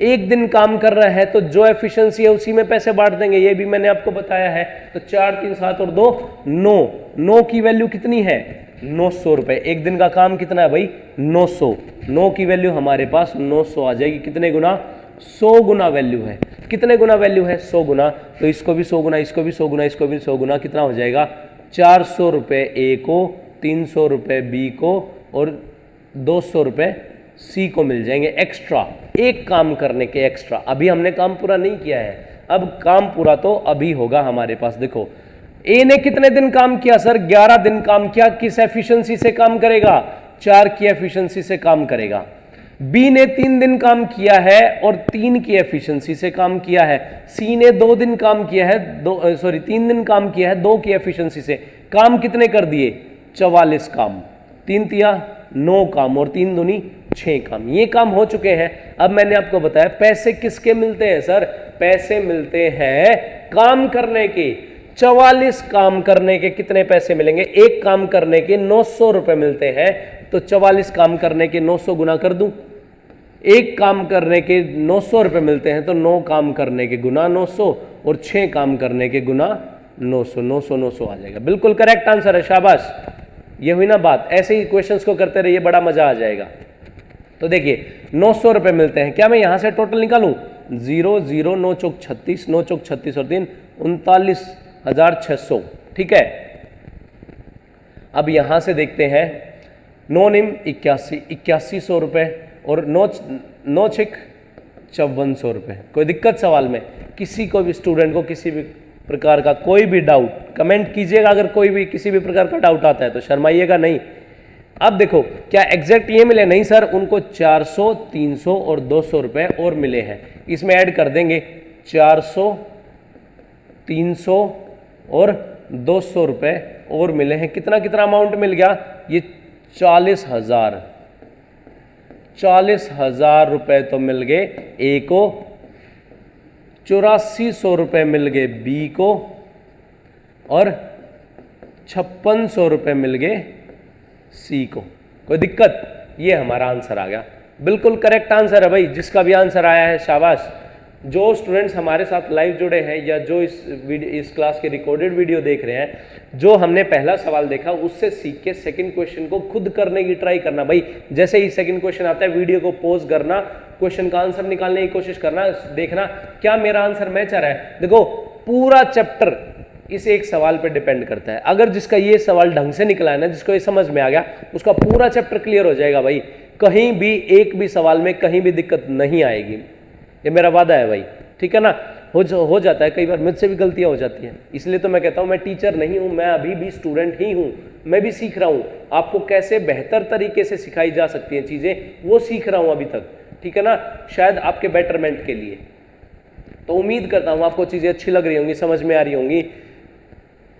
एक दिन काम कर रहा है तो जो एफिशिएंसी है उसी में पैसे बांट देंगे। ये भी मैंने आपको बताया है। तो 4, 3, 7 और 2 9। 9 की वैल्यू कितनी है? 900 रुपए। एक दिन का काम कितना है भाई? 900। 9 की वैल्यू हमारे पास 900 आ जाएगी। कितने गुना? 100 गुना वैल्यू है। कितने गुना वैल्यू है? 100 गुना। तो इसको भी 100 गुना, इसको भी 100 गुना, इसको भी 100 गुना। कितना हो जाएगा? 400 रुपए ए को, 300 रुपए बी को और 200 रुपए सी को मिल जाएंगे एक्स्ट्रा, एक काम करने के एक्स्ट्रा। अभी हमने काम पूरा नहीं किया है, अब काम पूरा तो अभी होगा हमारे पास। देखो ए ने कितने दिन काम किया सर? 11 दिन काम किया। किस एफिशिएंसी से काम करेगा? 4 की एफिशिएंसी से काम करेगा। बी ने 3 दिन काम किया है और 3 की एफिशिएंसी से काम किया है। सी ने 2 दिन काम किया है, 3 दिन काम किया है 2 की एफिशिएंसी से। काम कितने कर दिए? 44 काम। 3 तिया 9 काम और 3 दूनी 6 काम। ये काम हो चुके हैं। अब मैंने आपको बताया पैसे किसके मिलते हैं सर? पैसे मिलते हैं काम करने के। 44 काम करने के कितने पैसे मिलेंगे? एक काम करने के 900 रुपए मिलते हैं। तो 44 काम करने के 900 गुना कर दूं। एक काम करने के 900 रुपए मिलते हैं तो 9 काम करने के गुना 900 और 6 काम करने के गुना 900। 900 900 आ जाएगा। बिल्कुल करेक्ट आंसर है, शाबाश। ये हुई ना बात। ऐसे ही क्वेश्चंस को करते रहिए, बड़ा मजा आ जाएगा। तो देखिए 900 रुपए मिलते हैं। क्या मैं यहां से टोटल निकालूं? 0 0 9 चौक 36, 9 चौक 36 और 3 39,600। ठीक है। अब यहां से देखते हैं 9 निम 81, 8100 रुपए और 9 छिक 5400 रुपए। कोई दिक्कत सवाल में? किसी को भी स्टूडेंट को किसी भी प्रकार का कोई भी डाउट कमेंट कीजिएगा। अगर कोई भी किसी भी प्रकार का डाउट आता है तो शर्माइएगा नहीं। अब देखो क्या एग्जैक्ट ये मिले? नहीं सर, उनको 400, 300 और 200 रुपए और मिले हैं। इसमें ऐड कर देंगे 400, 300 और 200 रुपए और मिले हैं। कितना कितना अमाउंट मिल गया? ये 40,000। 40,000 रुपए तो मिल गए ए को, 8400 रुपए मिल गए बी को और 5600 रुपए मिल गए सी को। कोई दिक्कत? ये हमारा आंसर आ गया। बिल्कुल करेक्ट आंसर है भाई। जिसका भी आंसर आया है शाबाश। जो स्टूडेंट्स हमारे साथ लाइव जुड़े हैं या जो इस क्लास के रिकॉर्डेड वीडियो देख रहे हैं, जो हमने पहला सवाल देखा उससे सीख के सेकंड क्वेश्चन को खुद करने की ट्राई करना। भाई जैसे ही सेकंड क्वेश्चन आता है वीडियो को पॉज करना, क्वेश्चन का आंसर निकालने की कोशिश करना, देखना क्या मेरा आंसर मैच आ रहा है। देखो पूरा चैप्टर इस एक सवाल पे डिपेंड करता है। अगर जिसका ये सवाल ढंग से निकला है ना, जिसको ये समझ में आ गया, उसका पूरा चैप्टर क्लियर हो जाएगा भाई। कहीं भी एक भी सवाल में कहीं भी दिक्कत नहीं आएगी, ये मेरा वादा है भाई, ठीक है ना। हो जाता है कई बार, मुझसे भी गलतियां हो जाती हैं, इसलिए तो मैं कहता हूं मैं टीचर नहीं हूं, मैं अभी भी स्टूडेंट ही हूं, मैं भी सीख रहा हूं। आपको कैसे बेहतर तरीके से सिखाई जा सकती हैं चीजें, वो सीख रहा हूं अभी तक, ठीक है ना, शायद आपके बेटरमेंट के लिए। तो उम्मीद करता हूं आपको चीजें अच्छी लग रही होंगी, समझ में आ रही होंगी।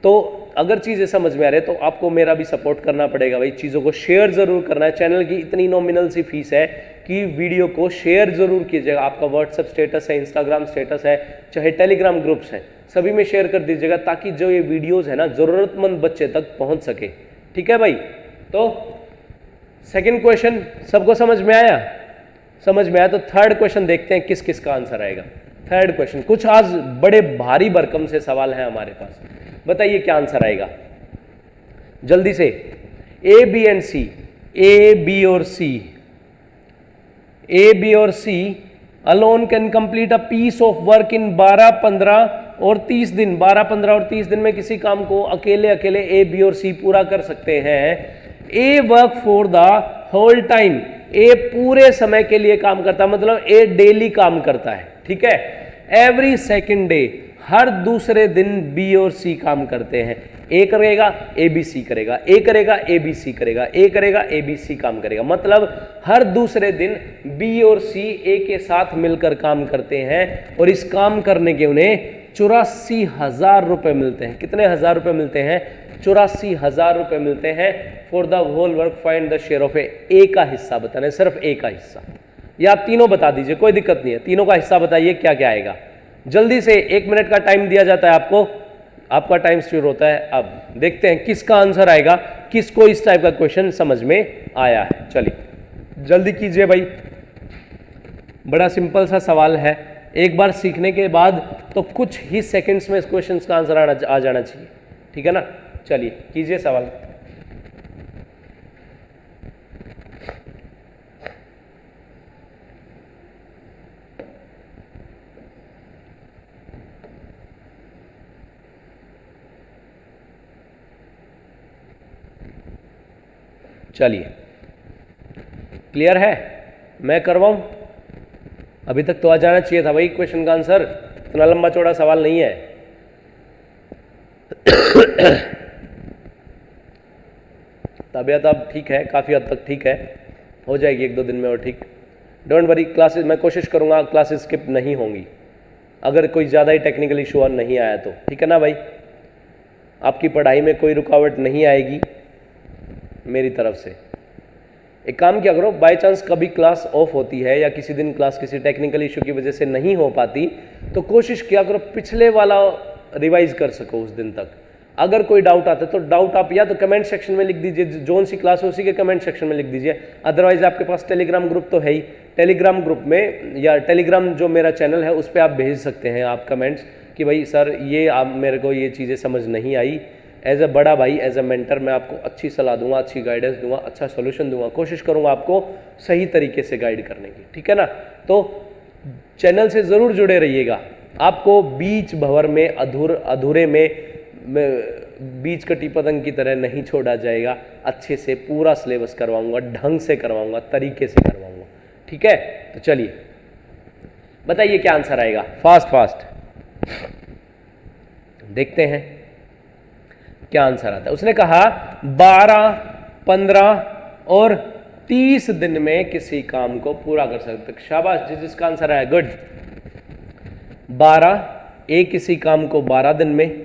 तो अगर चीज़ें समझ में आ रही है तो आपको मेरा भी सपोर्ट करना पड़ेगा भाई, चीज़ों को शेयर ज़रूर करना है। चैनल की इतनी नॉमिनल सी फीस है कि वीडियो को शेयर ज़रूर कीजिएगा। आपका व्हाट्सएप स्टेटस है, इंस्टाग्राम स्टेटस है, चाहे टेलीग्राम ग्रुप्स हैं, सभी में शेयर कर दीजिएगा ताकि जो ये वीडियोज़ है ना ज़रूरतमंद बच्चे तक पहुँच सके, ठीक है भाई। तो सेकेंड क्वेश्चन सबको समझ में आया? समझ में आया तो थर्ड क्वेश्चन देखते हैं किस किस का आंसर आएगा। थर्ड क्वेश्चन, कुछ आज बड़े भारी भरकम से सवाल हैं हमारे पास, बताइए क्या आंसर आएगा जल्दी से। A B and C, A B और सी, ए बी और C alone can complete a piece of work in 12, 15 और 30 दिन। 12, 15 और 30 दिन में किसी काम को अकेले अकेले ए बी और सी पूरा कर सकते हैं। A work for the whole time, A पूरे समय के लिए काम करता है, मतलब ए डेली काम करता है, ठीक है। एवरी सेकेंड डे, हर दूसरे दिन बी और सी काम करते हैं। ए करेगा ए बी सी करेगा, ए करेगा ए बी सी करेगा, ए करेगा ए बी सी काम करेगा, मतलब हर दूसरे दिन बी और सी ए के साथ मिलकर काम करते हैं और इस काम करने के उन्हें 84,000 रुपए मिलते हैं। कितने हजार रुपए मिलते हैं? 84,000 रुपए मिलते हैं। For the whole work find the share of A का हिस्सा बताना है, सिर्फ ए का हिस्सा। या आप तीनों बता दीजिए, कोई दिक्कत नहीं है, तीनों का हिस्सा बताइए क्या क्या आएगा जल्दी से। 1 मिनट का टाइम दिया जाता है आपको, आपका टाइम शुरू होता है। अब देखते हैं किसका आंसर आएगा, किसको इस टाइप का क्वेश्चन समझ में आया है। चलिए जल्दी कीजिए भाई, बड़ा सिंपल सा सवाल है। एक बार सीखने के बाद तो कुछ ही सेकंड्स में इस क्वेश्चन का आंसर आ जाना चाहिए, ठीक है ना। चलिए कीजिए सवाल। चलिए क्लियर है, मैं करवाऊं? अभी तक तो आ जाना चाहिए था भाई क्वेश्चन का आंसर, इतना लंबा चौड़ा सवाल नहीं है। तबीयत अब ठीक है, काफ़ी हद तक ठीक है, हो जाएगी 1-2 दिन में और ठीक। डोंट वरी, क्लासेस मैं कोशिश करूंगा क्लासेस स्किप नहीं होंगी, अगर कोई ज़्यादा ही टेक्निकल इशू नहीं आया तो, ठीक है ना भाई। आपकी पढ़ाई में कोई रुकावट नहीं आएगी मेरी तरफ से। एक काम क्या करो, बाय चांस कभी क्लास ऑफ होती है या किसी दिन क्लास किसी टेक्निकल इशू की वजह से नहीं हो पाती, तो कोशिश किया करो पिछले वाला रिवाइज कर सको उस दिन तक। अगर कोई डाउट आता है तो डाउट आप या तो कमेंट सेक्शन में लिख दीजिए, जोन सी क्लास है उसी के कमेंट सेक्शन में लिख दीजिए। अदरवाइज आपके पास टेलीग्राम ग्रुप तो है ही, टेलीग्राम ग्रुप में या टेलीग्राम जो मेरा चैनल है उस पर आप भेज सकते हैं आप कमेंट्स कि भाई सर ये आप मेरे को ये चीज़ें समझ नहीं आई। एज अ बड़ा भाई, एज अ मेंटर मैं आपको अच्छी सलाह दूंगा, अच्छी गाइडेंस दूंगा, अच्छा सोल्यूशन दूंगा, कोशिश करूंगा आपको सही तरीके से गाइड करने की, ठीक है ना। तो चैनल से ज़रूर जुड़े रहिएगा, आपको बीच भंवर में अधूरे में बीच कटी पतंग की तरह नहीं छोड़ा जाएगा। अच्छे से पूरा सिलेबस करवाऊंगा, ढंग से करवाऊंगा, तरीके से करवाऊंगा, ठीक है। तो चलिए बताइए क्या आंसर आएगा, फास्ट फास्ट देखते हैं क्या आंसर आता है। उसने कहा 12, 15 और 30 दिन में किसी काम को पूरा कर सकते। शाबाश जिसका आंसर आया, गुड। 12, ए किसी काम को 12 दिन में,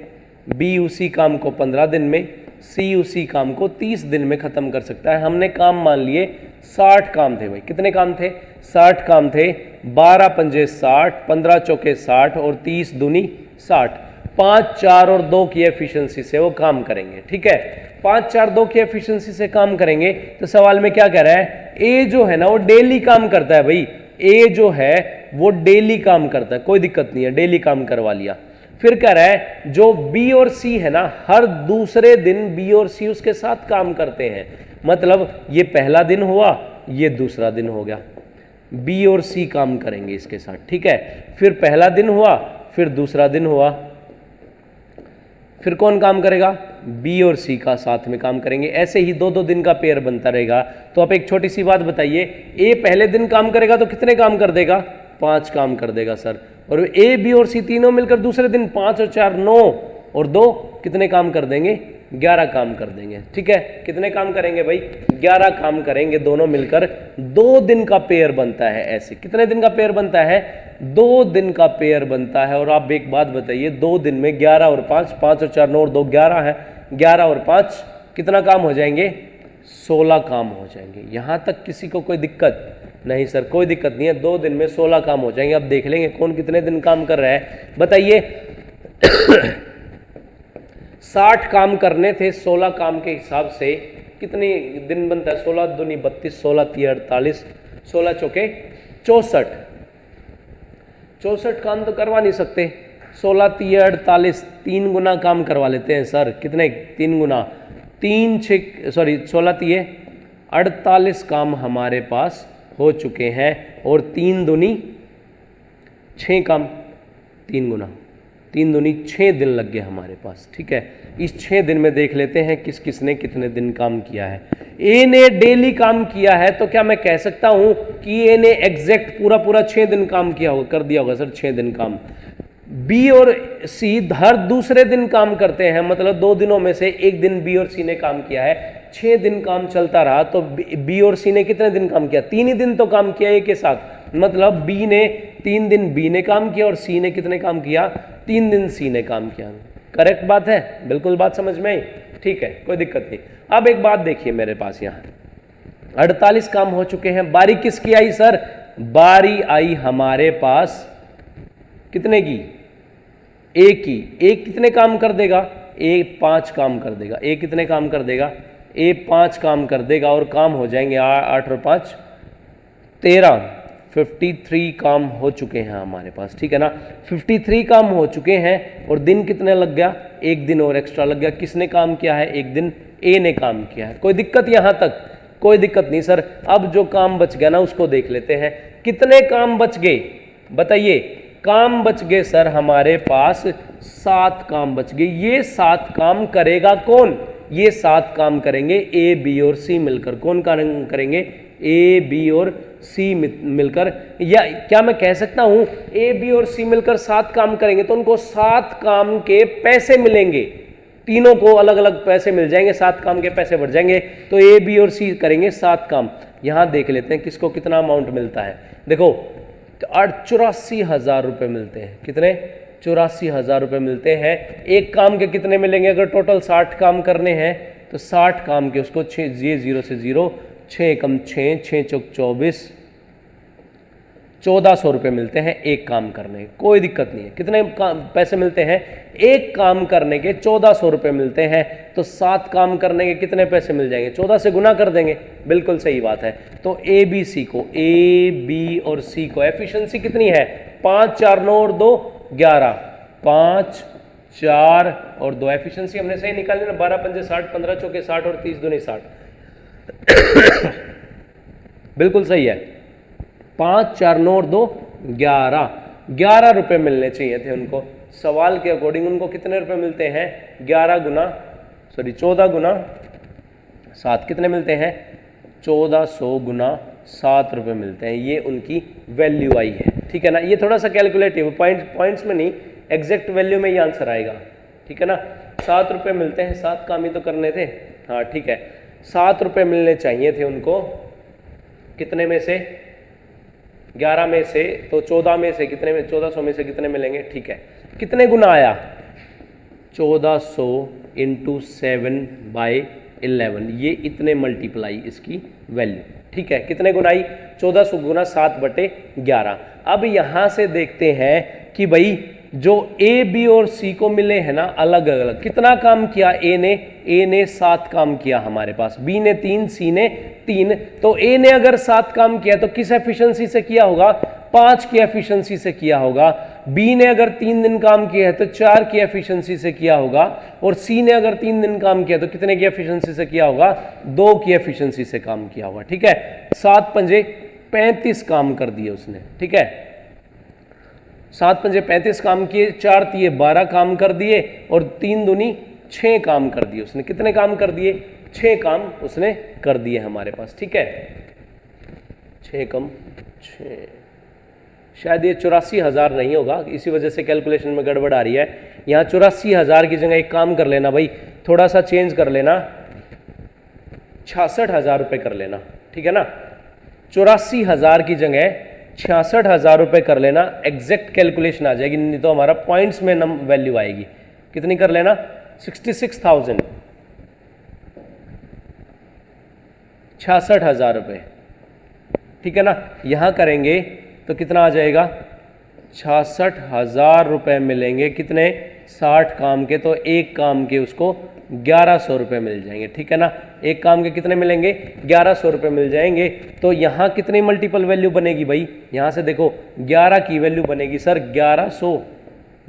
बी उसी काम को 15 दिन में, सी उसी काम को 30 दिन में खत्म कर सकता है। हमने काम मान लिए 60 काम थे भाई। कितने काम थे? 60 काम थे। 12 पंजे 60, 15 चौके 60 और 30 दूनी 60। 5, 4 और 2 की एफिशिएंसी से वो काम करेंगे, ठीक है। 5, 4, 2 की एफिशिएंसी से काम करेंगे तो सवाल में क्या कह रहा है, ए जो है ना वो डेली काम करता है भाई। ए जो है वो डेली काम करता है, कोई दिक्कत नहीं है, डेली काम करवा लिया। फिर कह रहा है जो बी और सी है ना, हर दूसरे दिन बी और सी उसके साथ काम करते हैं। मतलब ये पहला दिन हुआ, ये दूसरा दिन हो गया, बी और सी काम करेंगे इसके साथ, ठीक है। फिर पहला दिन हुआ, फिर दूसरा दिन हुआ, फिर कौन काम करेगा, बी और सी का साथ में काम करेंगे। ऐसे ही 2-2 दिन का पेयर बनता रहेगा। तो आप एक छोटी सी बात बताइए, ए पहले दिन काम करेगा तो कितने काम कर देगा, 5 काम कर देगा सर। और ए बी और सी तीनों मिलकर दूसरे दिन 5 और 4 9 और 2 कितने काम कर देंगे, 11 काम कर देंगे, ठीक है। कितने काम करेंगे भाई, 11 काम करेंगे दोनों मिलकर। 2 दिन का पेयर बनता है। ऐसे कितने दिन का पेयर बनता है, 2 दिन का पेयर बनता है। और आप एक बात बताइए, 2 दिन में 11 और 5, 5 और 4 9 और 2 11 है, 11 और 5 कितना काम हो जाएंगे, 16 काम हो जाएंगे। यहां तक किसी को कोई दिक्कत नहीं सर, कोई दिक्कत नहीं है, 2 दिन में 16 काम हो जाएंगे। अब देख लेंगे कौन कितने दिन काम कर रहा है, बताइए। 60 काम करने थे, 16 काम के हिसाब से कितने दिन बनता है, 16 दूनी 32, 16 तीय 48, 16 चौके 64। 64 काम तो करवा नहीं सकते, 16 तीय 48, 3 गुना काम करवा लेते हैं सर। कितने, 3 गुना 16 तीय 48 काम हमारे पास हो चुके हैं। और 3 दूनी 6 काम, 3 गुना 3 दूनी 6 दिन लग गए हमारे पास, ठीक है। इस 6 दिन में देख लेते हैं किस किसने कितने दिन काम किया है। ए ने डेली काम किया है, तो क्या मैं कह सकता हूं कि ए ने एग्जैक्ट पूरा 6 दिन काम किया होगा, कर दिया होगा सर 6 दिन काम। बी और सी हर दूसरे दिन काम करते हैं, मतलब 2 दिनों में से 1 दिन बी और सी ने काम किया है। 6 दिन काम चलता रहा, तो बी और सी ने कितने दिन काम किया, 3 ही दिन तो काम किया एक के साथ। मतलब बी ने 3 दिन बी ने काम किया और सी ने कितने काम किया, 3 दिन सी ने काम किया। करेक्ट बात है, बिल्कुल बात समझ में आई, ठीक है, कोई दिक्कत नहीं। अब एक बात देखिए मेरे पास, यहाँ 48 काम हो चुके हैं। बारी किसकी आई सर, बारी आई हमारे पास कितने की, ए की। ए कितने काम कर देगा, ए 5 काम कर देगा। ए कितने काम कर देगा, ए 5 काम कर देगा। और काम हो जाएंगे 8 और 5 13, 53 काम हो चुके हैं हमारे पास, ठीक है ना। 53 काम हो चुके हैं और दिन कितने लग गया, 1 दिन और एक्स्ट्रा लग गया। किसने काम किया है, 1 दिन ए ने काम किया है। कोई दिक्कत यहां तक, कोई दिक्कत नहीं सर। अब जो काम बच गया ना उसको देख लेते हैं। कितने काम बच गए बताइए, काम बच गए सर हमारे पास 7 काम बच गए। ये 7 काम करेगा कौन, ये 7 काम करेंगे ए बी और सी मिलकर। कौन काम करेंगे, ए बी और सी मिलकर। या क्या मैं कह सकता हूं ए बी और सी मिलकर 7 काम करेंगे तो उनको 7 काम के पैसे मिलेंगे, तीनों को अलग अलग पैसे मिल जाएंगे, 7 काम के पैसे बढ़ जाएंगे। तो ए बी और सी करेंगे 7 काम। यहां देख लेते हैं किसको कितना अमाउंट मिलता है। देखो 84,000 रुपए मिलते हैं। कितने, 84,000 रुपए मिलते हैं। एक काम के कितने मिलेंगे, अगर टोटल 60 काम करने हैं तो 60 काम के उसको 6 0 से 0, 6 कम 6, 6 चौक 24, 1400 रुपए मिलते हैं एक काम करने। कोई दिक्कत नहीं है। कितने पैसे मिलते हैं, एक काम करने के 1400 रुपए मिलते हैं। तो 7 काम करने के कितने पैसे मिल जाएंगे, 14 से गुना कर देंगे। बिल्कुल सही बात है। तो ए बी सी को, ए बी और सी को एफिशिएंसी कितनी है, 5 4 9 और 2 11, 5 4 और 2 एफिशिएंसी हमने सही निकाली ना, 12 पंजे 60, 15 चौके 60 और 30 दूनी 60। बिल्कुल सही है। 5 4 9 और 2 11 रुपए मिलने चाहिए थे उनको। सवाल के अकॉर्डिंग उनको कितने रुपए मिलते हैं, 14 गुना 7 कितने मिलते हैं, 1400 गुना 7 रुपए मिलते हैं। ये उनकी वैल्यू आई है, ठीक है ना। ये थोड़ा सा कैलकुलेटिव पॉइंट्स में नहीं, एग्जैक्ट वैल्यू में ही आंसर आएगा, ठीक है ना। 7 रुपए मिलते हैं, 7 काम ही तो करने थे, हाँ ठीक है। 7 रुपए मिलने चाहिए थे उनको, कितने में से, 11 में से, तो 14 में से कितने में, 1400 में से कितने मिलेंगे, ठीक है। कितने गुना आया, 1400 इंटू 7/11, ये इतने मल्टीप्लाई इसकी वैल्यू, ठीक है। कितने गुना आई, 1400 गुना 7/11। अब यहां से देखते हैं कि भाई जो ए बी और सी को मिले हैं ना अलग अलग, कितना काम किया, ए ने 7 काम किया हमारे पास, बी ने 3, सी ने 3। तो ए ने अगर 7 काम किया तो किस एफिशिएंसी से किया होगा, 5 की एफिशिएंसी से किया होगा, बी ने अगर 3 दिन काम किया है तो 4 की एफिशिएंसी से किया होगा, और सी ने अगर 3 दिन काम किया तो कितने की एफिशिएंसी से किया होगा, 2 की एफिशिएंसी से काम किया होगा। ठीक है, 7 पंजे 35 काम कर दिए उसने। ठीक है, 7 पंजे 35 काम किए, 4 तिये 12 काम कर दिए, और 3 दूनी 6 काम कर दिए उसने। कितने काम कर दिए, 6 काम उसने कर दिए हमारे पास। ठीक है, 6 कम 6, शायद ये 84,000 नहीं होगा, इसी वजह से कैलकुलेशन में गड़बड़ आ रही है। यहाँ 84,000 की जगह एक काम कर लेना भाई, थोड़ा सा चेंज कर लेना, 66,000 रुपये कर लेना। ठीक है ना, 84,000 की जगह 66,000 रुपये कर लेना, एग्जैक्ट कैलकुलेशन आ जाएगी, नहीं तो हमारा पॉइंट्स में नम वैल्यू आएगी। कितनी कर लेना, 66,000, 66,000 रुपये। ठीक है ना, यहां करेंगे तो कितना आ जाएगा, 66,000 रुपये मिलेंगे। कितने, 60 काम के, तो एक काम के उसको 1100 रुपये मिल जाएंगे। ठीक है ना, एक काम के कितने मिलेंगे, 1100 रुपये मिल जाएंगे। तो यहाँ कितनी मल्टीपल वैल्यू बनेगी भाई, यहाँ से देखो 11 की वैल्यू बनेगी सर 1100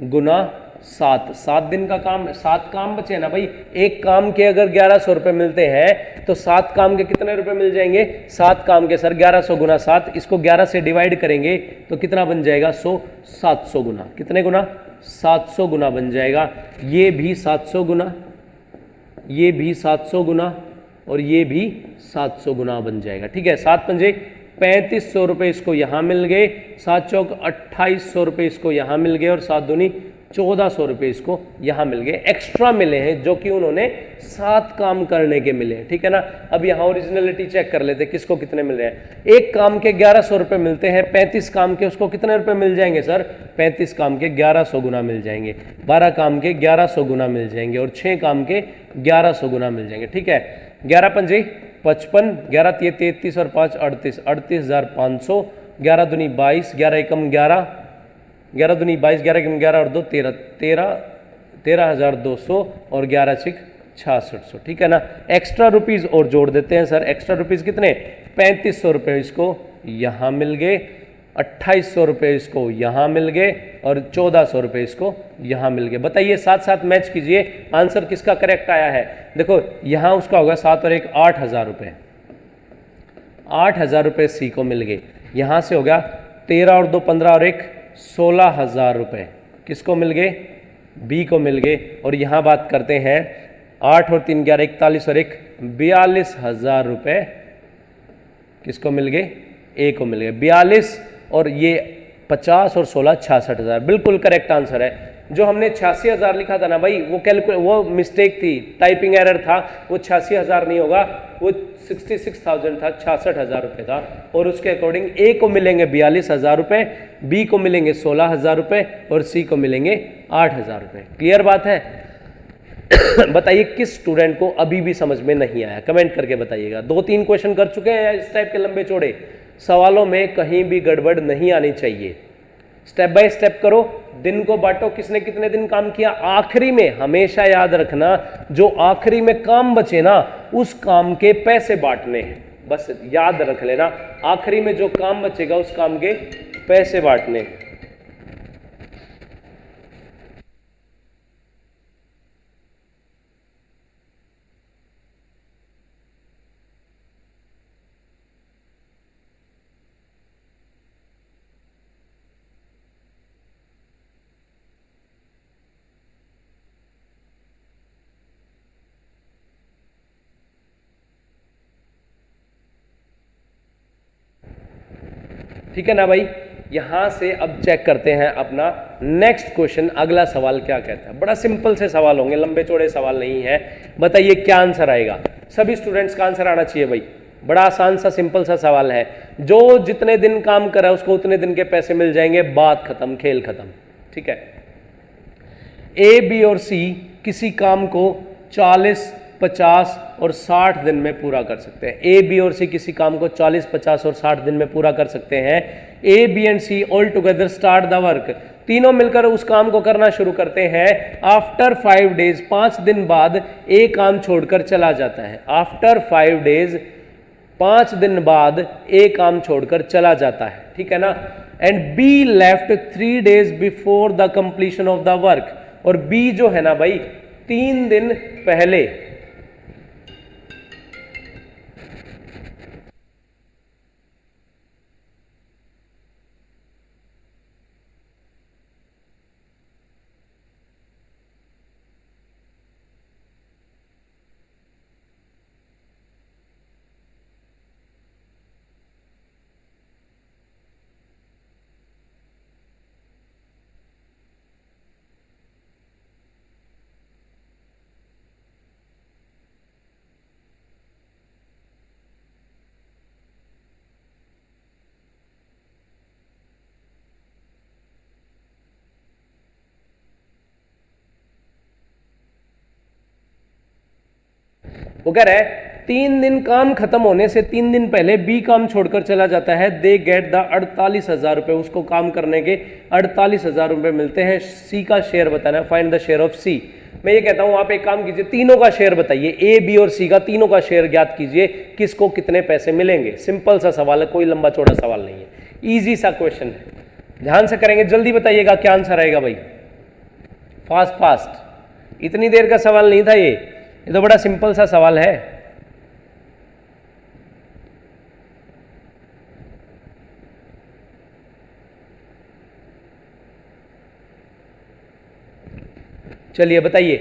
गुना 7, 7 दिन का काम, 7 काम बचे ना भाई। एक काम के अगर 1100 रुपये मिलते हैं तो 7 काम के कितने रुपए मिल जाएंगे, 7 काम के सर 1100 गुना 7, इसको 11 से डिवाइड करेंगे तो कितना बन जाएगा, 100, 700 गुना, कितने गुना, 700 गुना बन जाएगा। ये भी 700 गुना, ये भी 700 गुना, और ये भी 700 गुना बन जाएगा। ठीक है, 7 पंजे 3500 रुपये इसको यहाँ मिल गए, 7 चौक 2800 रुपये इसको यहाँ मिल गए, और 7 दूनी 1400 रुपये इसको यहाँ मिल गए। एक्स्ट्रा मिले हैं जो कि उन्होंने 7 काम करने के मिले हैं। ठीक है ना, अब यहाँ ओरिजिनलिटी चेक कर लेते किसको कितने मिल रहे हैं। एक काम के 1100 रुपये मिलते हैं, 35 काम के उसको कितने रुपए मिल जाएंगे सर, 35 काम के 1100 गुना मिल जाएंगे, 12 काम के 1100 गुना मिल जाएंगे, और 6 काम के 1100 गुना मिल जाएंगे। ठीक है, 11 पंजे 55, 11 तिये 33 और 5 38, 38,500, 11 दूनी 22, 11 एकम 11, 11 दूनी 22, 11 एकम 11 और 2 13, 13,200, और 11 छिक 6600। ठीक है ना, एक्स्ट्रा रुपीज और जोड़ देते हैं सर। एक्स्ट्रा रुपीज कितने, 3500 रुपये इसको यहाँ मिल गए, 2800 रुपये इसको यहाँ मिल गए, और 1400 रुपये इसको यहाँ मिल गए। बताइए, साथ साथ मैच कीजिए, आंसर किसका करेक्ट आया है। देखो यहाँ उसका होगा 7 और 1 8,000 रुपये, 8,000 रुपये सी को मिल गए। यहाँ से हो गया 13 और 2 15 और 1 16,000 रुपये किसको मिल गए, बी को मिल गए। और यहाँ बात करते हैं 8 और 3 11 41 और 1 42,000 रुपये किसको मिल गए, ए को मिल गए 42, और ये 50 और 16 66,000। बिल्कुल करेक्ट आंसर है। जो हमने 86,000 लिखा था ना भाई, वो मिस्टेक थी, टाइपिंग एरर था। वो 86,000 नहीं होगा, वो 66,000 था, 66,000 रुपये था। और उसके अकॉर्डिंग ए को मिलेंगे 42,000 रुपये, बी को मिलेंगे 16,000 रुपये, और सी को मिलेंगे 8,000 रुपये। क्लियर बात है। बताइए किस स्टूडेंट को अभी भी समझ में नहीं आया, कमेंट करके बताइएगा। 2-3 क्वेश्चन कर चुके हैं इस टाइप के लंबे चौड़े सवालों में, कहीं भी गड़बड़ नहीं आनी चाहिए। स्टेप बाय स्टेप करो, दिन को बांटो, किसने कितने दिन काम किया। आखिरी में हमेशा याद रखना, जो आखिरी में काम बचे ना, उस काम के पैसे बांटने हैं। बस याद रख लेना, आखिरी में जो काम बचेगा उस काम के पैसे बांटने हैं। ठीक है ना भाई, यहां से अब चेक करते हैं अपना नेक्स्ट क्वेश्चन। अगला सवाल क्या कहता है। बड़ा सिंपल से सवाल होंगे, लंबे चौड़े सवाल नहीं है। बताइए क्या आंसर आएगा। सभी स्टूडेंट्स का आंसर आना चाहिए भाई। बड़ा आसान सा सिंपल सा सवाल है। जो जितने दिन काम करा उसको उतने दिन के पैसे मिल जाएंगे, बात खत्म, खेल खत्म। ठीक है, ए बी और सी किसी काम को 40, 50 और 60 दिन में पूरा कर सकते हैं। ए बी और सी किसी काम को 40, 50 और 60 दिन में पूरा कर सकते हैं। A B and C all together start the work, तीनों मिलकर उस काम को करना शुरू करते हैं। आफ्टर 5 डेज, 5 दिन बाद ए काम छोड़कर चला जाता है। आफ्टर 5 डेज, 5 दिन बाद ए काम छोड़कर चला जाता है, ठीक है ना। And be left 3 days before the completion of the work, और बी जो है ना भाई 3 दिन पहले वो कह रहा है 3 दिन काम खत्म होने से 3 दिन पहले बी काम छोड़कर चला जाता है, दे गेट द 48,000 रुपए, उसको काम करने के 48,000 रुपए मिलते हैं। सी का शेयर बताना है, फाइंड द शेयर ऑफ सी। मैं ये कहता हूं आप एक काम कीजिए, तीनों का शेयर बताइए, ए बी और सी का तीनों का शेयर ज्ञात कीजिए, किसको कितने पैसे मिलेंगे। सिंपल सा सवाल है, कोई लंबा चौड़ा सवाल नहीं है, ईजी सा क्वेश्चन है, ध्यान से करेंगे। जल्दी बताइएगा क्या आंसर आएगा भाई, फास्ट फास्ट, इतनी देर का सवाल नहीं था ये तो बड़ा सिंपल सा सवाल है। चलिए बताइए,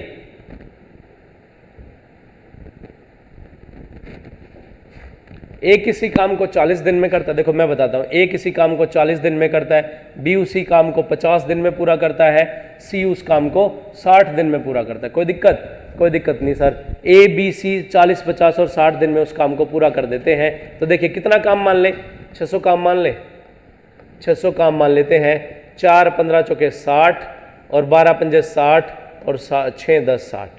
ए किसी काम को 40 दिन में करता है, देखो मैं बताता हूं, ए किसी काम को 40 दिन में करता है, बी उसी काम को 50 दिन में पूरा करता है, सी उस काम को 60 दिन में पूरा करता है। कोई दिक्कत? कोई दिक्कत नहीं सर, ए बी सी 40, 50 और 60 दिन में उस काम को पूरा कर देते हैं। तो देखिए कितना काम मान ले, 600 काम मान ले, 600 काम मान लेते हैं। 4 15 चौके 60 और 12 पंजे 60 और 6 10 60,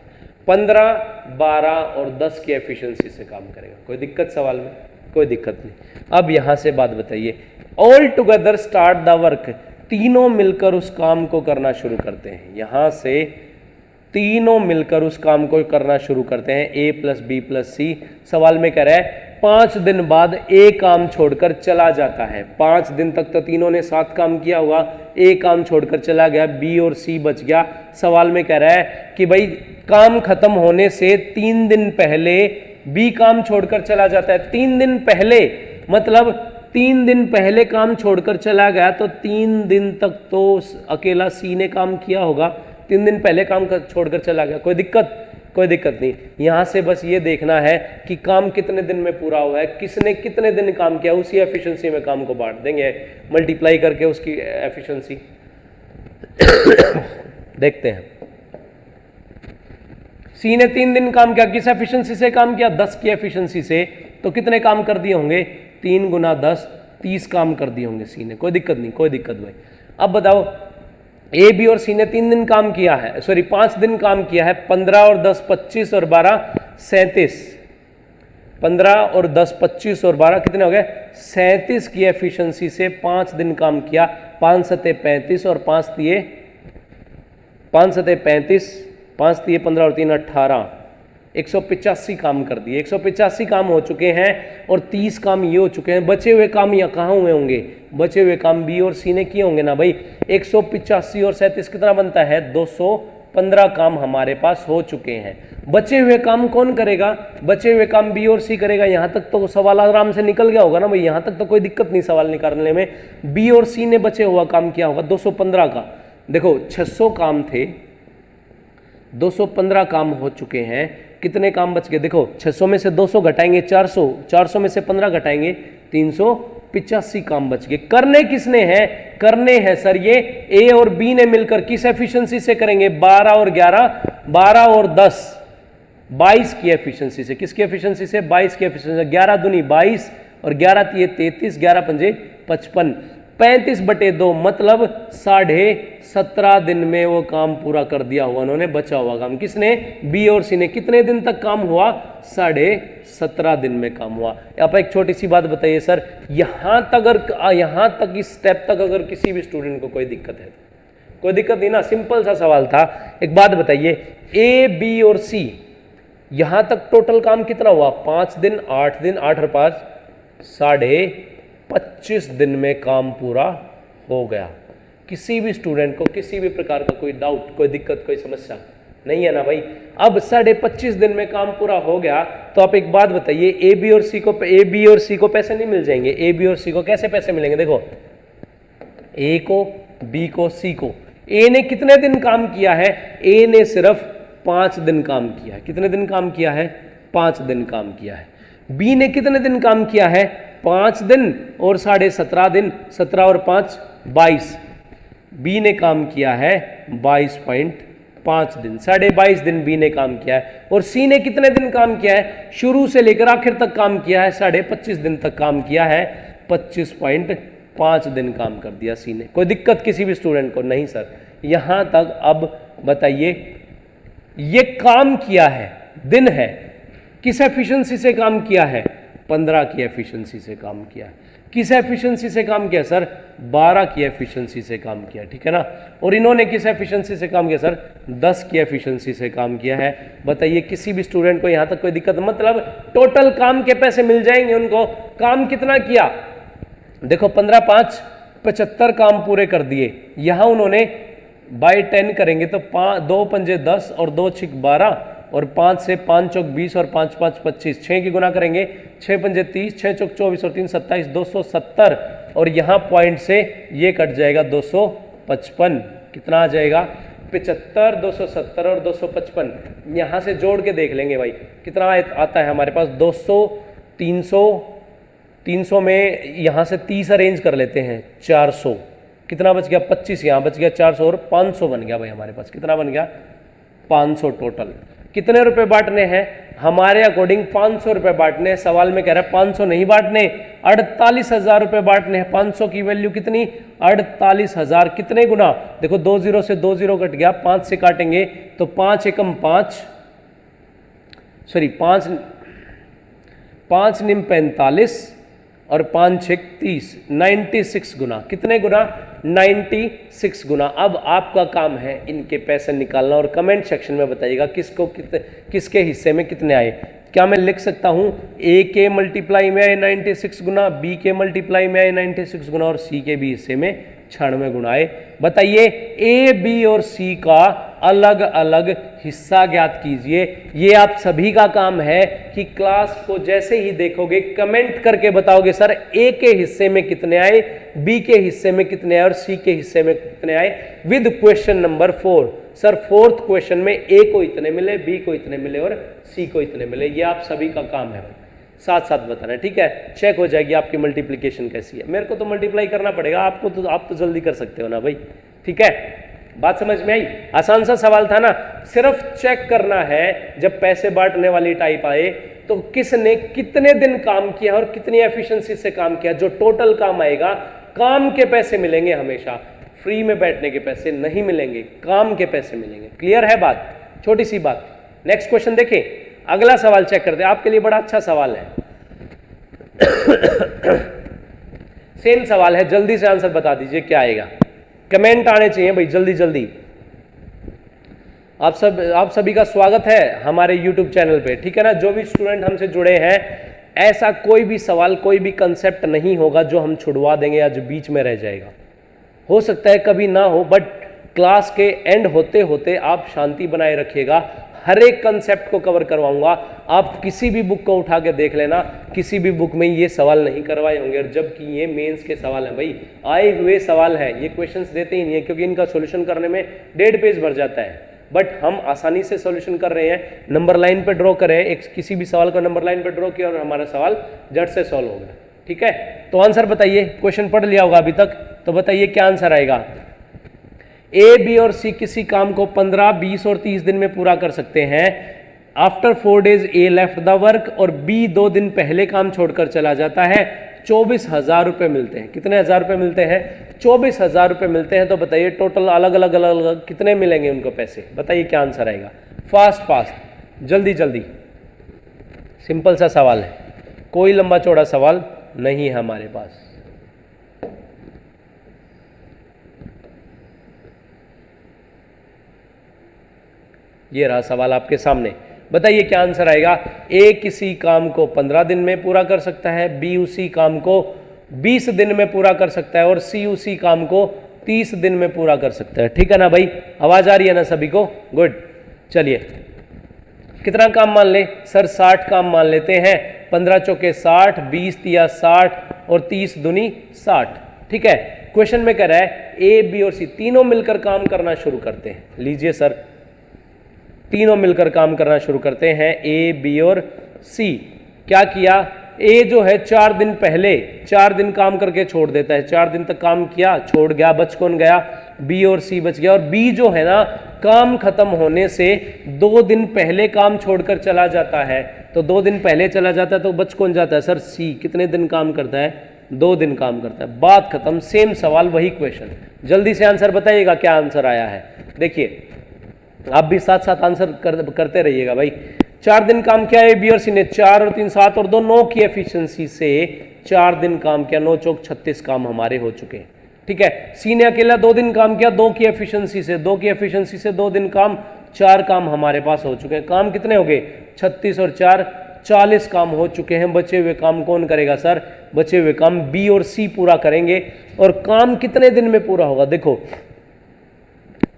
15 12 और 10 की एफिशिएंसी से काम करेगा। कोई दिक्कत सवाल में? कोई दिक्कत नहीं। अब यहां से बात बताइए, all together start the work, तीनों मिलकर उस काम को करना शुरू करते हैं। यहां से तीनों मिलकर उस काम को करना शुरू करते हैं, ए प्लस बी प्लस सी। सवाल में कह रहा है 5 दिन बाद ए काम छोड़कर चला जाता है। 5 दिन तक तो तीनों ने साथ काम किया हुआ, ए काम छोड़कर चला गया, बी और सी बच गया। सवाल में कह रहा है कि भाई काम खत्म होने से 3 दिन पहले बी काम छोड़कर चला जाता है। 3 दिन पहले मतलब 3 दिन पहले काम छोड़कर चला गया, तो 3 दिन तक तो अकेला सी ने काम किया होगा। 3 दिन पहले काम छोड़कर चला गया। कोई दिक्कत? कोई दिक्कत नहीं। यहां से बस ये देखना है कि काम कितने दिन में पूरा हुआ है, किसने कितने दिन काम किया, उसी एफिशिएंसी में काम को बांट देंगे, मल्टीप्लाई करके उसकी एफिशिएंसी देखते हैं। सी ने 3 दिन काम किया, किस एफिशिएंसी से काम किया? 10 की एफिशिएंसी से। तो कितने काम कर दिए होंगे? 3 गुना 10 30 काम कर दिए होंगे सी ने। कोई दिक्कत नहीं, कोई दिक्कत भाई। अब बताओ, ए बी और सी ने 3 दिन काम किया है, सॉरी 5 दिन काम किया है। 15 और 10 25 और 12 37, 15 और 10 25 और 12 कितने हो गए? 37 की एफिशिएंसी से 5 दिन काम किया। 5 सते 35 और 5 तिये 5 सते 35, 5 तिये 15 और 3 18, 185 काम कर दिए। 185 काम हो चुके हैं और 30 काम ये हो चुके हैं। बचे हुए काम यहाँ कहाँ हुए होंगे? बचे हुए काम बी और सी ने किए होंगे ना भाई। 185 और 37 कितना बनता है? 215 काम हमारे पास हो चुके हैं। बचे हुए काम कौन करेगा? बचे हुए काम बी और सी करेगा। यहाँ तक तो सवाल आराम से निकल गया होगा ना भाई, यहाँ तक तो कोई दिक्कत नहीं सवाल निकालने में। बी और सी ने बचे हुआ काम किया होगा 215 का। देखो 600 काम थे, 215 काम हो चुके हैं। कितने काम बच गए? देखो 600 में से 200 घटाएंगे 400, 400 में से 15 घटाएंगे 385 काम बच गए। करने किसने हैं? करने हैं सर ये ए और बी ने मिलकर। किस एफिशिएंसी से करेंगे? 12 और 11, 12 और 10 22 की एफिशिएंसी से। किसकी एफिशिएंसी से? 22 की एफिशिएंसी। 11 दूनी 22 और 11 तिये 33, 11 पंजे 55, 35/2 मतलब 17.5 दिन में वो काम पूरा कर दिया हुआ उन्होंने। बचा हुआ काम किसने? बी और सी ने। कितने दिन तक काम हुआ? 17.5 दिन में काम हुआ। आप एक छोटी सी बात बताइए सर, यहां तक इस स्टेप तक अगर किसी भी स्टूडेंट को कोई दिक्कत है? कोई दिक्कत नहीं ना, सिंपल सा सवाल था। एक बात बताइए, ए बी और सी यहां तक टोटल काम कितना हुआ? 5 दिन, 8 दिन, 8 और 5 25 दिन में काम पूरा हो गया। किसी भी स्टूडेंट को किसी भी प्रकार का कोई डाउट, कोई दिक्कत, कोई समस्या नहीं है ना भाई? अब 25.5 दिन में काम पूरा हो गया, तो आप एक बात बताइए, ए बी और सी को पैसे नहीं मिल जाएंगे? ए बी और सी को कैसे पैसे मिलेंगे? देखो, ए को, बी को, सी को। ए ने कितने दिन काम किया है? ए ने सिर्फ 5 दिन काम किया है। कितने दिन काम किया है? 5 दिन काम किया है। बी ने कितने दिन काम किया है? 5 दिन और 17.5 दिन, 17 और 5 22। बी ने काम किया है 22.5 दिन, 22.5 दिन बी ने काम किया है। और सी ने कितने दिन काम किया है? शुरू से लेकर आखिर तक काम किया है, 25.5 दिन तक काम किया है, 25.5 दिन काम कर दिया सी ने। कोई दिक्कत किसी भी स्टूडेंट को? नहीं सर। यहां तक अब बताइए, ये काम किया है, दिन है, किस एफिशिएंसी से काम किया है? 15 की एफिशिएंसी से काम किया है। किस एफिशिएंसी से काम किया सर? 12 की एफिशिएंसी से काम किया, ठीक है ना? और इन्होंने किस एफिशिएंसी से काम किया सर? 10 की एफिशिएंसी से काम किया है। बताइए, किसी भी स्टूडेंट को यहां तक कोई दिक्कत? मतलब टोटल काम के पैसे मिल जाएंगे उनको। काम कितना किया? देखो, 15 5 75 काम पूरे कर दिए। यहां उन्होंने बाय 10 करेंगे तो 2 पंजे 10 और 2 छिक 12 और 5 से 5 चौक 20 और 5 5 25, 6 की गुना करेंगे, 6 पंजे 30, 6 चौक 24 और 3 27, 270। और यहाँ पॉइंट से ये कट जाएगा 255। कितना आ जाएगा? 75, 270 और 255। यहाँ से जोड़ के देख लेंगे भाई कितना आता है हमारे पास। 200, 300, 300 में यहाँ से 30 अरेंज कर लेते हैं, 400। कितना बच गया? 25, यहाँ बच गया 400 और 500 बन गया भाई हमारे पास। कितना बन गया? 500 टोटल। कितने रुपए बांटने हैं? हमारे अकॉर्डिंग 500 रुपए बांटने हैं। सवाल में कह रहा है 500 नहीं बांटने, 48,000 रुपए बांटने हैं। 500 की वैल्यू कितनी? 48,000। कितने गुना? देखो, 2 0 से 2 0 कट गया, 5 से काटेंगे तो 5 एकम 5, सॉरी 5 निम 45 और 5 6 30, 96 गुना। कितने गुना? 96 गुना। अब आपका काम है इनके पैसे निकालना और कमेंट सेक्शन में बताइएगा किसके हिस्से में कितने आए। क्या मैं लिख सकता हूं ए के मल्टीप्लाई में आए 96 गुना, बी के मल्टीप्लाई में आए 96 गुना और सी के भी हिस्से में 96 गुना आए? बताइए, ए बी और सी का अलग अलग हिस्सा ज्ञात कीजिए। ये आप सभी का काम है कि क्लास को जैसे ही देखोगे कमेंट करके बताओगे सर ए के हिस्से में कितने आए, बी के हिस्से में कितने आए और सी के हिस्से में कितने आए, with question number 4। Sir 4th question में ए को इतने मिले, बी को इतने मिले और सी को इतने मिले। ये आप सभी का काम है, साथ साथ बताना, ठीक है? चेक हो जाएगी आपकी मल्टीप्लिकेशन कैसी है। मेरे को तो मल्टीप्लाई करना पड़ेगा, आपको तो आप तो जल्दी कर सकते हो ना भाई, ठीक है? बात समझ में आई? आसान सा सवाल था ना। सिर्फ चेक करना है जब पैसे बांटने वाली टाइप आए तो किसने कितने दिन काम किया और कितनी एफिशिएंसी से काम किया। जो टोटल काम आएगा, काम के पैसे मिलेंगे हमेशा, फ्री में बैठने के पैसे नहीं मिलेंगे, काम के पैसे मिलेंगे। क्लियर है बात? छोटी सी बात। नेक्स्ट क्वेश्चन देखें, अगला सवाल चेक करते हैं। आपके लिए बड़ा अच्छा सवाल है, सेम सवाल है, जल्दी से आंसर बता दीजिए क्या आएगा। कमेंट आने चाहिए भाई, जल्दी जल्दी। आप सभी का स्वागत है हमारे YouTube चैनल पे, ठीक है ना? जो भी स्टूडेंट हमसे जुड़े हैं, ऐसा कोई भी सवाल, कोई भी कंसेप्ट नहीं होगा जो हम छुड़वा देंगे या जो बीच में रह जाएगा। हो सकता है कभी ना हो, बट क्लास के एंड होते होते आप शांति बनाए रखिएगा। हर एक कंसेप्ट को कवर करवाऊंगा। आप किसी भी बुक को उठा के देख लेना, किसी भी बुक में ये सवाल नहीं करवाए होंगे। और जबकि ये मेंस के सवाल हैं भाई, आए हुए सवाल है, ये क्वेश्चंस देते ही नहीं है क्योंकि इनका सॉल्यूशन करने में 1.5 पेज भर जाता है। बट हम आसानी से सॉल्यूशन कर रहे हैं। नंबर लाइन पे ड्रॉ करें, एक किसी भी सवाल को नंबर लाइन पे ड्रॉ किया और हमारा सवाल झट से सॉल्व हो गया, ठीक है? तो आंसर बताइए। क्वेश्चन पढ़ लिया होगा अभी तक, तो बताइए क्या आंसर आएगा। ए, बी और सी किसी काम को 15, 20 और 30 दिन में पूरा कर सकते हैं। After 4 days A left the work और बी 2 दिन पहले काम छोड़कर चला जाता है। 24,000 रुपए मिलते हैं। कितने हजार रुपए मिलते हैं? 24,000 रुपए मिलते हैं। तो बताइए टोटल अलग अलग कितने मिलेंगे उनको पैसे? बताइए क्या आंसर आएगा। फास्ट फास्ट, जल्दी जल्दी। सिंपल सा सवाल है, कोई लंबा चौड़ा सवाल नहीं है हमारे पास। ये रहा सवाल आपके सामने। बताइए क्या आंसर आएगा। ए किसी काम को 15 दिन में पूरा कर सकता है, बी उसी काम को 20 दिन में पूरा कर सकता है और सी उसी काम को 30 दिन में पूरा कर सकता है। ठीक है ना भाई, आवाज आ रही है ना सभी को? गुड। चलिए कितना काम मान ले सर? 60 काम मान लेते हैं। 15 चौके 60, 20 तिया 60 और 30 दूनी 60। ठीक है, क्वेश्चन में कह रहा है ए बी और सी तीनों मिलकर काम करना शुरू करते हैं। लीजिए सर, तीनों मिलकर काम करना शुरू करते हैं, ए बी और सी। क्या किया? ए जो है 4 दिन पहले 4 दिन काम करके छोड़ देता है, 4 दिन तक काम किया, छोड़ गया, बच कौन गया? बी और सी बच गया। और बी जो है ना, काम खत्म होने से 2 दिन पहले काम छोड़कर चला जाता है, तो 2 दिन पहले चला जाता है तो बच कौन जाता है सर? सी। कितने दिन काम करता है? 2 दिन काम करता है। बात खत्म। सेम सवाल वही क्वेश्चन। जल्दी से आंसर बताइएगा क्या आंसर आया है। देखिए आप भी साथ साथ आंसर करते रहिएगा भाई। 4 दिन काम किया है बी और सी ने, 4 और 3 7 और 2 9 की एफिशिएंसी से 4 दिन काम किया, 9 चौक 36 काम हमारे हो चुके हैं। ठीक है, सी ने अकेला 2 दिन काम किया, 2 की एफिशिएंसी से 2 दिन काम, 4 काम हमारे पास हो चुके हैं। काम कितने हो गए? 36 और 4 40 काम हो चुके हैं। बचे हुए काम कौन करेगा सर? बचे हुए काम बी और सी पूरा करेंगे। और काम कितने दिन में पूरा होगा? देखो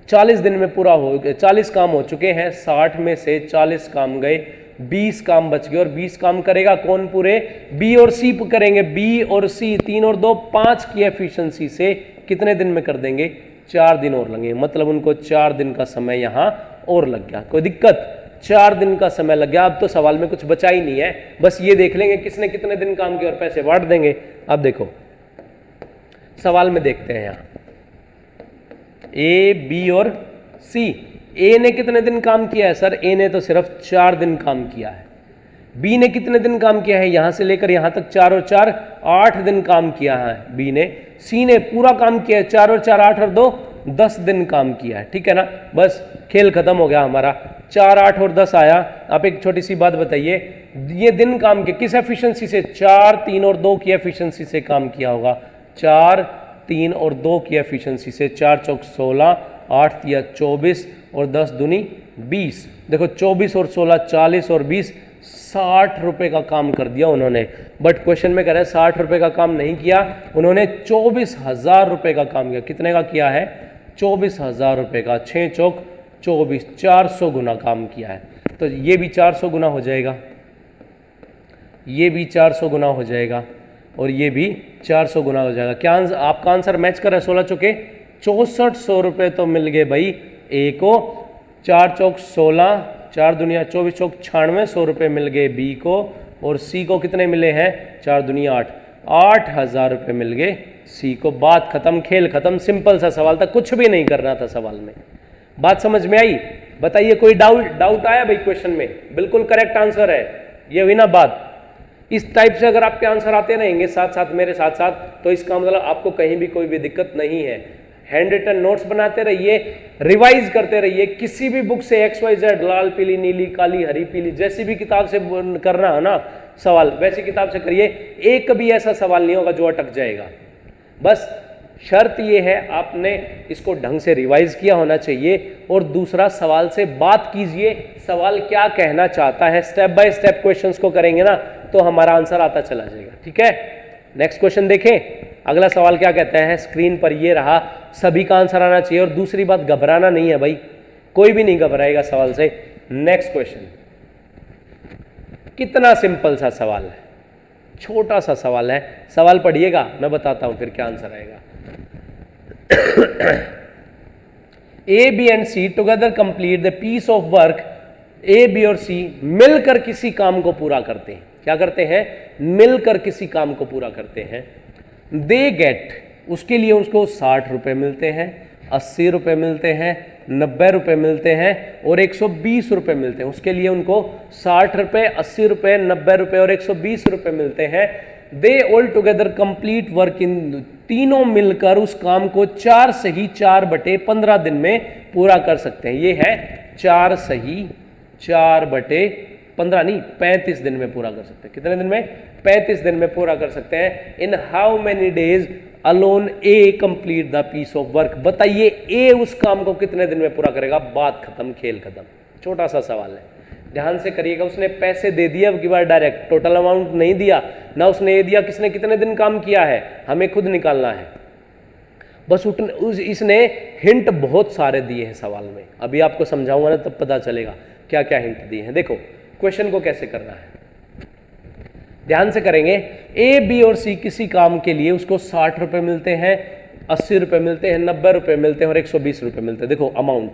40 दिन में पूरा हो गया, 40 काम हो चुके हैं, 60 में से 40 काम गए, 20 काम बच गए। और 20 काम करेगा कौन पूरे? बी और सी करेंगे। बी और सी 3 और 2 5 की एफिशिएंसी से कितने दिन में कर देंगे? 4 दिन और लगेंगे। मतलब उनको 4 दिन का समय यहां और लग गया। कोई दिक्कत? 4 दिन का समय लग गया। अब तो सवाल में कुछ बचा ही नहीं है, बस ये देख लेंगे किसने कितने दिन काम किया और पैसे बांट देंगे। अब देखो सवाल में देखते हैं यहां ए बी और सी। ए ने कितने दिन काम किया है सर? ए ने तो सिर्फ 4 दिन काम किया है। बी ने कितने दिन काम किया है? यहां से लेकर यहां तक 4 और 4 8 दिन काम किया है बी ने। सी ने पूरा काम किया है, 4 और 4 8 और 2 10 दिन काम किया है। ठीक है ना, बस खेल खत्म हो गया हमारा। 4 8 और 10 आया। आप एक छोटी सी बात बताइए, ये दिन काम के किस एफिशिएंसी से? 4 3 और 2 की एफिशिएंसी से काम किया होगा। 4 3 और 2 की एफिशिएंसी से। 4 चौक 16, 8 तिया 24 और 10 दूनी 20। देखो 24 और 16 40 और 20 60 रुपए का काम कर दिया उन्होंने। बट क्वेश्चन में कह रहा है 60 रुपए का काम नहीं किया उन्होंने, 24,000 रुपए का काम किया। कितने का किया है? 24,000 रुपए का। 6 चौक 24, 400 गुना काम किया है। तो ये भी 400 गुना हो जाएगा, ये भी 400 गुना हो जाएगा और ये भी 400 गुना हो जाएगा। क्या आपका आंसर मैच कर रहा है? 16 चौके 6400 रुपए तो मिल गए भाई ए को। 4 चौक 16, 4 दुनिया 24 चौक 96 100 रुपए मिल गए बी को। और सी को कितने मिले हैं? 4 दुनिया 8, 8,000 रुपए मिल गए सी को। बात खत्म, खेल खत्म। सिंपल सा सवाल था, कुछ भी नहीं करना था सवाल में। बात समझ में आई? बताइए कोई डाउट आया भाई क्वेश्चन में? बिल्कुल करेक्ट आंसर है, ये हुई ना बात। इस टाइप से अगर आपके आंसर आते रहेंगे साथ साथ मेरे साथ साथ, तो इसका मतलब आपको कहीं भी कोई भी दिक्कत नहीं है। हैंड रिटन नोट्स बनाते रहिए, रिवाइज करते रहिए। किसी भी बुक से XYZ, लाल पीली नीली काली हरी पीली, जैसी भी किताब से करना है ना सवाल, वैसी किताब से करिए। एक कभी ऐसा सवाल नहीं होगा जो अटक जाएगा। बस शर्त यह है आपने इसको ढंग से रिवाइज किया होना चाहिए। और दूसरा, सवाल से बात कीजिए, सवाल क्या कहना चाहता है। स्टेप बाय स्टेप क्वेश्चंस को करेंगे ना तो हमारा आंसर आता चला जाएगा। ठीक है, नेक्स्ट क्वेश्चन देखें। अगला सवाल क्या कहता है? स्क्रीन पर ये रहा, सभी का आंसर आना चाहिए। और दूसरी बात, घबराना नहीं है भाई, कोई भी नहीं घबराएगा सवाल से। नेक्स्ट क्वेश्चन, कितना सिंपल सा सवाल है, छोटा सा सवाल है। सवाल पढ़िएगा, मैं बताता हूं फिर क्या आंसर आएगा। A B and C together complete the piece of work. A B और सी मिलकर किसी काम को पूरा करते हैं। क्या करते हैं? मिलकर किसी काम को पूरा करते हैं। दे गेट, उसके लिए उसको 60 रुपए मिलते हैं, 80 रुपए मिलते हैं, 90 रुपए मिलते हैं और 120 रुपए मिलते हैं। उसके लिए उनको 60 रुपए, 80 रुपए, 90 रुपए और 120 रुपए मिलते हैं। They all together complete work in, तीनों मिलकर उस काम को 4 सही 4/15 दिन में पूरा कर सकते हैं। ये है 4 सही 4/15 नहीं, 35 दिन में पूरा कर सकते हैं। कितने दिन में? 35 दिन में पूरा कर सकते हैं। In how many days alone A complete the piece of work. बताइए ए उस काम को कितने दिन में पूरा करेगा? बात खत्म, खेल खत्म। छोटा सा सवाल है। ध्यान से करिएगा, उसने पैसे दे दिए अब की बार डायरेक्ट, टोटल अमाउंट नहीं दिया ना, उसने ये दिया किसने कितने दिन काम किया है, हमें खुद निकालना है। बस इसने हिंट बहुत सारे दिए हैं सवाल में, अभी आपको समझाऊंगा ना तब पता चलेगा क्या क्या हिंट दिए हैं। देखो क्वेश्चन को कैसे करना है, ध्यान से करेंगे। ए, बी और सी किसी काम के लिए उसको 60 रुपए मिलते हैं, 80 रुपए मिलते हैं, 90 रुपए मिलते हैं और 120 रुपए मिलते हैं। देखो अमाउंट,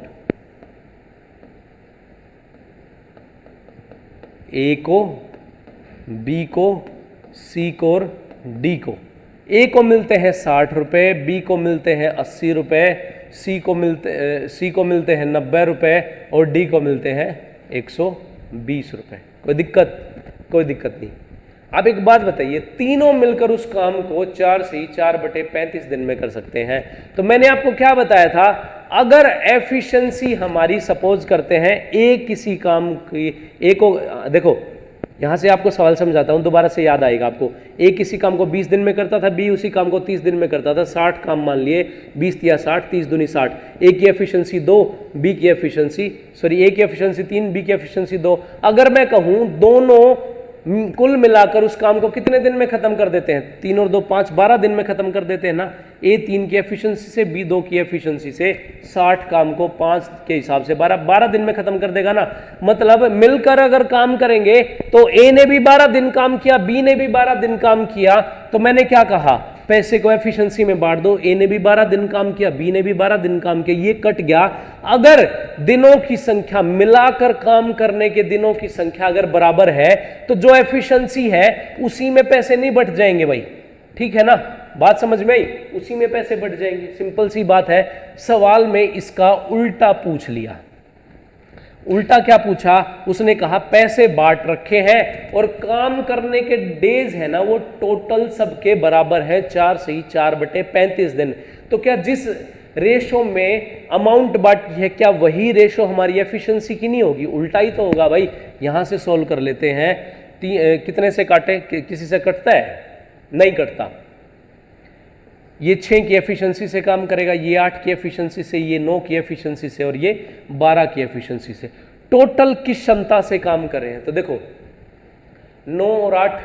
ए को, बी को, सी को और डी को। ए को मिलते हैं 60 रुपए, बी को मिलते हैं 80 रुपए, सी को मिलते हैं 90 रुपए और डी को मिलते हैं 120 रुपए। कोई दिक्कत नहीं। अब एक बात बताइए, तीनों मिलकर उस काम को 4 से 4/35 दिन में कर सकते हैं। तो मैंने आपको क्या बताया था, अगर एफिशिएंसी हमारी सपोज करते हैं ए किसी काम की, ए को देखो यहां से आपको सवाल समझाता हूं, दोबारा से याद आएगा आपको। ए किसी काम को 20 दिन में करता था, बी उसी काम को 30 दिन में करता था, 60 काम मान लिए, 20 या 60, 30 दूनी 60। ए की एफिशिएंसी 2, बी की एफिशिएंसी ए की एफिशिएंसी 3, बी की एफिशिएंसी 2। अगर मैं कहूं दोनों कुल मिलाकर उस काम को कितने दिन में खत्म कर देते हैं, 3 और 2 5, 12 दिन में खत्म कर देते हैं ना। ए 3 की एफिशिएंसी से, बी 2 की एफिशिएंसी से 60 काम को 5 के हिसाब से 12 दिन में खत्म कर देगा ना। मतलब मिलकर अगर काम करेंगे तो ए ने भी 12 दिन काम किया, बी ने भी 12 दिन काम किया। तो मैंने क्या कहा, पैसे को एफिशिएंसी में बांट दो, ए ने भी 12 दिन काम किया, बी ने भी 12 दिन काम किया, ये कट गया। अगर दिनों की संख्या मिलाकर काम करने के दिनों की संख्या अगर बराबर है तो जो एफिशिएंसी है उसी में पैसे नहीं बढ़ जाएंगे भाई, ठीक है ना, बात समझ में आई, उसी में पैसे बढ़ जाएंगे, सिंपल सी बात है। सवाल में इसका उल्टा पूछ लिया। उल्टा क्या पूछा, उसने कहा पैसे बांट रखे हैं और काम करने के डेज है ना वो टोटल सबके बराबर है, 4 से 4/35 दिन। तो क्या जिस रेशो में अमाउंट बांटी है क्या वही रेशो हमारी एफिशिएंसी की नहीं होगी, उल्टा ही तो होगा भाई। यहां से सोल्व कर लेते हैं, कितने से काटे, किसी से कटता है, नहीं कटता। ये 6 की एफिशिएंसी से काम करेगा, ये 8 की एफिशिएंसी से, ये 9 की एफिशिएंसी से और ये 12 की एफिशिएंसी से। टोटल किस क्षमता से काम कर रहे हैं, तो देखो 9 और 8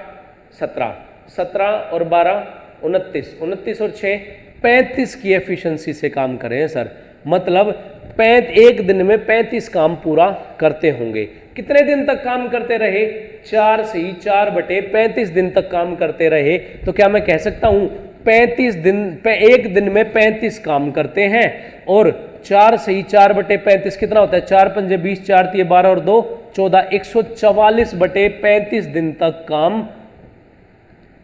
17, 17 और 12 29, 29 और 6 35 की एफिशिएंसी से काम कर रहे हैं सर। मतलब एक दिन में 35 काम पूरा करते होंगे। कितने दिन तक काम करते रहे, 4 से 4/35 दिन तक काम करते रहे। तो क्या मैं कह सकता हूं 35 दिन एक दिन में 35 काम करते हैं और 4 से 4/35 कितना होता है, 4 पंजे 20, 4 तिये 12 और 2 14, 144/35 दिन तक काम,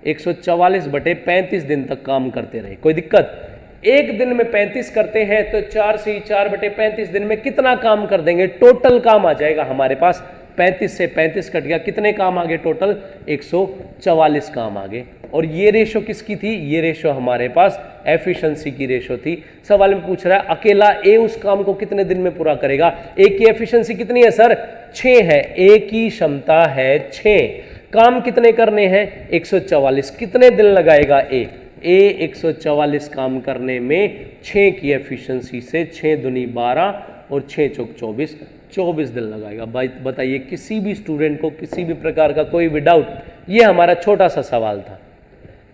144/35 दिन तक काम करते रहे। कोई दिक्कत, एक दिन में 35 करते हैं तो 4 से 4/35 दिन में कितना काम कर देंगे, टोटल काम आ जाएगा हमारे पास। 35 से 35 कट गया, कितने काम आ गए टोटल, 144 काम आ गए। और ये रेशो किसकी थी, ये रेशो हमारे पास एफिशिएंसी की रेशो थी। सवाल में पूछ रहा है अकेला ए उस काम को कितने दिन में पूरा करेगा। ए की एफिशिएंसी कितनी है सर, 6 है, ए की क्षमता है 6, काम कितने करने हैं 144, कितने दिन लगाएगा ए 144 काम करने में 6 की एफिशिएंसी से 6 दूनी 12 और 6 चौक 24 दिन लगाएगा। भाई बताइए, किसी भी स्टूडेंट को किसी भी प्रकार का कोई भी डाउट, ये हमारा छोटा सा सवाल था,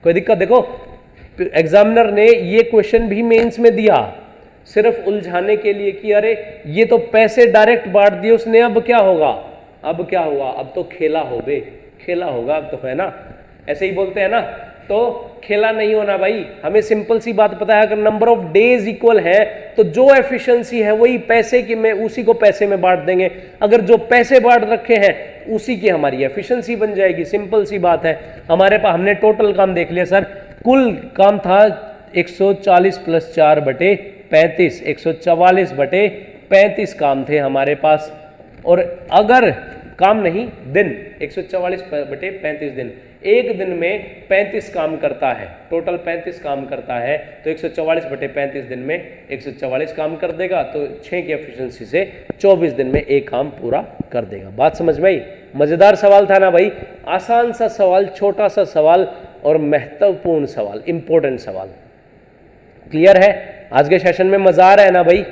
कोई दिक्कत। देखो एग्जामिनर ने ये क्वेश्चन भी मेंस में दिया सिर्फ उलझाने के लिए कि अरे ये तो पैसे डायरेक्ट बांट दिए उसने, अब क्या होगा, अब क्या हुआ, अब तो खेला होगा, अब तो है ना, ऐसे ही बोलते हैं ना, तो खेला नहीं होना भाई। हमें सिंपल सी बात पता है, अगर नंबर ऑफ डेज इक्वल है तो जो एफिशिएंसी है वही पैसे की में उसी को पैसे में बांट देंगे, अगर जो पैसे बांट रखे हैं उसी की हमारी एफिशिएंसी बन जाएगी, सिंपल सी बात है। हमारे पास हमने टोटल काम देख लिया सर, कुल काम था 140 + 4/35, 144/35 काम थे हमारे पास। और अगर काम नहीं दिन, 144/35 दिन, एक दिन में 35 काम करता है, टोटल 35 काम करता है, तो 144/35 दिन में 144 काम कर देगा, तो 6 की एफिशिएंसी से 24 दिन में एक काम पूरा कर देगा। बात समझ में आई, मजेदार सवाल था ना भाई, आसान सा सवाल, छोटा सा सवाल और महत्वपूर्ण सवाल, इंपॉर्टेंट सवाल। क्लियर है, आज के सेशन में मजा आ रहा है ना भाई,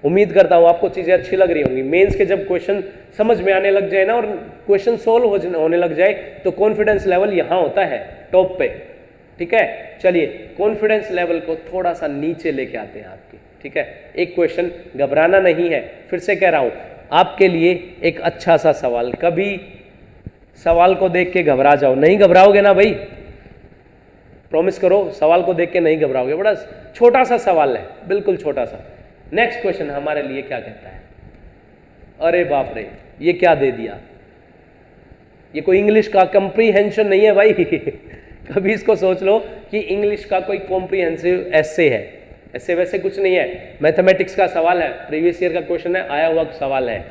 उम्मीद करता हूं आपको चीजें अच्छी लग रही होंगी। मेंस के जब क्वेश्चन समझ में आने लग जाए ना और क्वेश्चन सोल्व होने लग जाए तो कॉन्फिडेंस लेवल यहां होता है टॉप पे। ठीक है, चलिए कॉन्फिडेंस लेवल को थोड़ा सा नीचे लेके आते हैं आपके। ठीक है, एक क्वेश्चन, घबराना नहीं है, फिर से कह रहा हूं आपके लिए एक अच्छा सा सवाल। कभी सवाल को देख के घबरा जाओ, नहीं घबराओगे ना भाई, प्रॉमिस करो सवाल को देख के नहीं घबराओगे। बड़ा छोटा सा सवाल है, बिल्कुल छोटा सा। नेक्स्ट क्वेश्चन हमारे लिए क्या कहता है? अरे बाप रे, ये क्या दे दिया, ये कोई इंग्लिश का कॉम्प्रीहेंशन नहीं है भाई कभी इसको सोच लो कि इंग्लिश का कोई कॉम्प्रीहेंसिव एस्से है, ऐसे वैसे कुछ नहीं है। मैथमेटिक्स का सवाल है, प्रीवियस ईयर का क्वेश्चन है, आया हुआ सवाल है,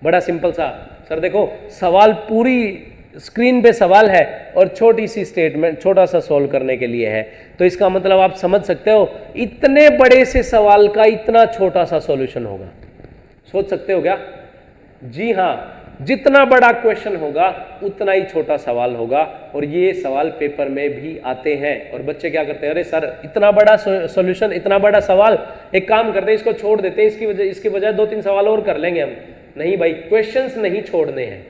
बड़ा सिंपल सा। सर देखो सवाल पूरी स्क्रीन पे सवाल है और छोटी सी स्टेटमेंट, छोटा सा सॉल्व करने के लिए है, तो इसका मतलब आप समझ सकते हो इतने बड़े से सवाल का इतना छोटा सा सॉल्यूशन होगा। सोच सकते हो क्या? जी हाँ, जितना बड़ा क्वेश्चन होगा उतना ही छोटा सवाल होगा। और ये सवाल पेपर में भी आते हैं और बच्चे क्या करते हैं, अरे सर इतना बड़ा सॉल्यूशन, इतना बड़ा सवाल, एक काम करते हैं इसको छोड़ देते हैं, इसकी बजाय 2-3 सवाल और कर लेंगे हम। नहीं भाई, क्वेश्चंस नहीं छोड़ने हैं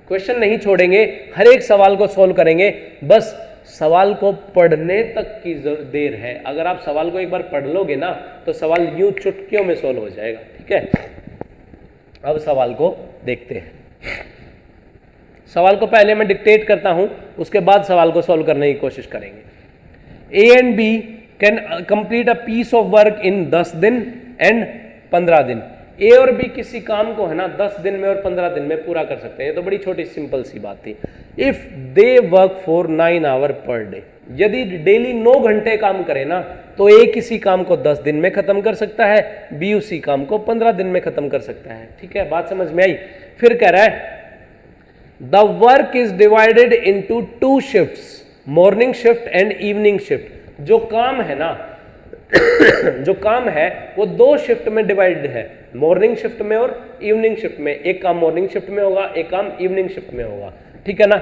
क्वेश्चन नहीं छोड़ेंगे, हर एक सवाल को सॉल्व करेंगे। बस सवाल को पढ़ने तक की देर है। अगर आप सवाल को एक बार पढ़ लोगे ना तो सवाल यूं चुटकियों में सॉल्व हो जाएगा। ठीक है, अब सवाल को देखते हैं। सवाल को पहले मैं डिक्टेट करता हूं, उसके बाद सवाल को सॉल्व करने की कोशिश करेंगे। A and B can complete a piece of work in 10 दिन एंड 15 दिन। ए और बी किसी काम को है ना 10 दिन में और 15 दिन में पूरा कर सकते हैं। ये तो बड़ी छोटी सिंपल सी बात थी। If they work for 9 hour per day, यदि डेली 9 घंटे काम करे ना तो ए किसी काम को 10 दिन में खत्म कर सकता है, बी उसी काम को 15 दिन में खत्म कर सकता है। ठीक है, बात समझ में आई? फिर कह रहा है the work is divided into 2 shifts, morning shift and evening shift. जो काम है ना जो काम है वो 2 शिफ्ट में डिवाइडेड है, मॉर्निंग शिफ्ट में और इवनिंग शिफ्ट में। एक काम मॉर्निंग शिफ्ट में होगा, एक काम इवनिंग शिफ्ट में होगा। ठीक है ना?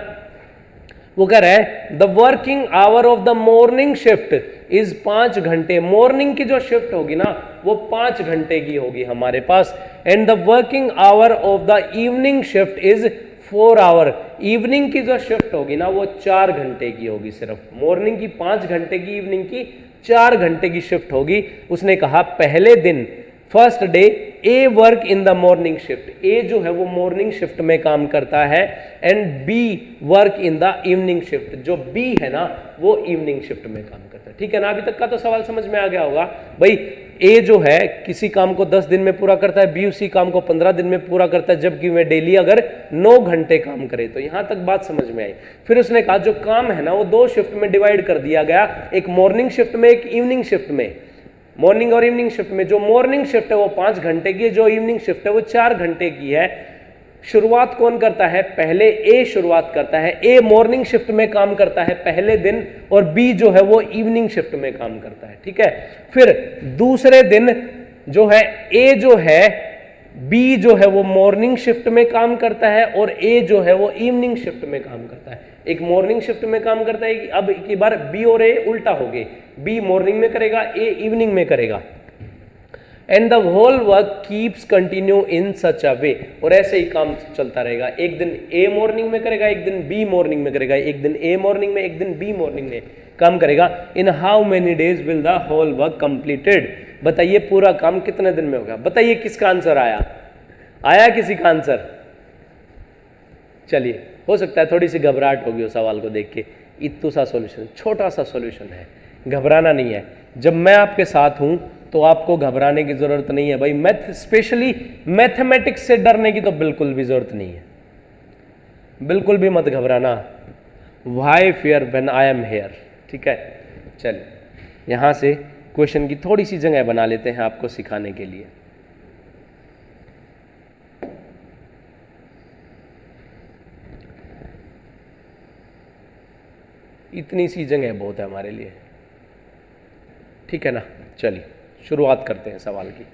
वो कह रहा है the working hour of the morning shift is 5 घंटे। मॉर्निंग की जो शिफ्ट होगी ना वो 5 घंटे की होगी हमारे पास। And the working hour of the evening shift is 4 hour. Evening की जो शिफ्ट होगी ना वो 4 घंटे की होगी सिर्फ। मॉर्निंग की 5 घंटे की, इवनिंग की 4 घंटे की शिफ्ट होगी। उसने कहा पहले दिन, first day, A work in the morning shift. A जो है वो मॉर्निंग शिफ्ट में काम करता है and B work in the evening shift. जो बी है ना वो इवनिंग शिफ्ट में काम करता है। ठीक है ना? अभी तक का तो सवाल समझ में आ गया होगा भाई। ए जो है किसी काम को 10 दिन में पूरा करता है, बी उसी काम को 15 दिन में पूरा करता है, जबकि वह डेली अगर 9 घंटे काम करे। तो यहां तक बात समझ में आई। फिर उसने कहा जो काम है ना वो 2 शिफ्ट में डिवाइड कर दिया गया, एक मॉर्निंग शिफ्ट में, एक इवनिंग शिफ्ट में। मॉर्निंग और इवनिंग शिफ्ट में जो मॉर्निंग शिफ्ट है वो 5 घंटे की है, जो इवनिंग शिफ्ट है वो 4 घंटे की है। शुरुआत कौन करता है? पहले ए शुरुआत करता है। ए मॉर्निंग शिफ्ट में काम करता है पहले दिन और बी जो है वो इवनिंग शिफ्ट में काम करता है। ठीक है, फिर दूसरे दिन जो है ए जो है, बी जो है वो मॉर्निंग शिफ्ट में काम करता है और ए जो है वो इवनिंग शिफ्ट में काम करता है। एक मॉर्निंग शिफ्ट में काम करता है, अब की बार बी और ए उल्टा हो गए, बी मॉर्निंग में करेगा, ए इवनिंग में करेगा। And the whole work keeps continue in such a way. और ऐसे ही काम चलता रहेगा। एक दिन ए मॉर्निंग में करेगा, एक दिन बी मॉर्निंग में करेगा, एक दिन ए मॉर्निंग में, एक दिन बी मॉर्निंग में काम करेगा। In how many days will the whole work completed. बताइए पूरा काम कितने दिन में होगा? बताइए किसका आंसर आया? आया किसी का आंसर? चलिए, हो सकता है थोड़ी सी घबराहट होगी उस सवाल को देख के। इतना सा सॉल्यूशन, छोटा सा सॉल्यूशन है, घबराना नहीं है। जब मैं आपके साथ हूं तो आपको घबराने की जरूरत नहीं है भाई। स्पेशली मैथमेटिक्स से डरने की तो बिल्कुल भी जरूरत नहीं है, बिल्कुल भी मत घबराना। Why fear when I am here. ठीक है, चलिए यहां से क्वेश्चन की थोड़ी सी जगह बना लेते हैं आपको सिखाने के लिए। इतनी सी जगह बहुत है हमारे लिए। ठीक है ना? चलिए शुरुआत करते हैं सवाल की।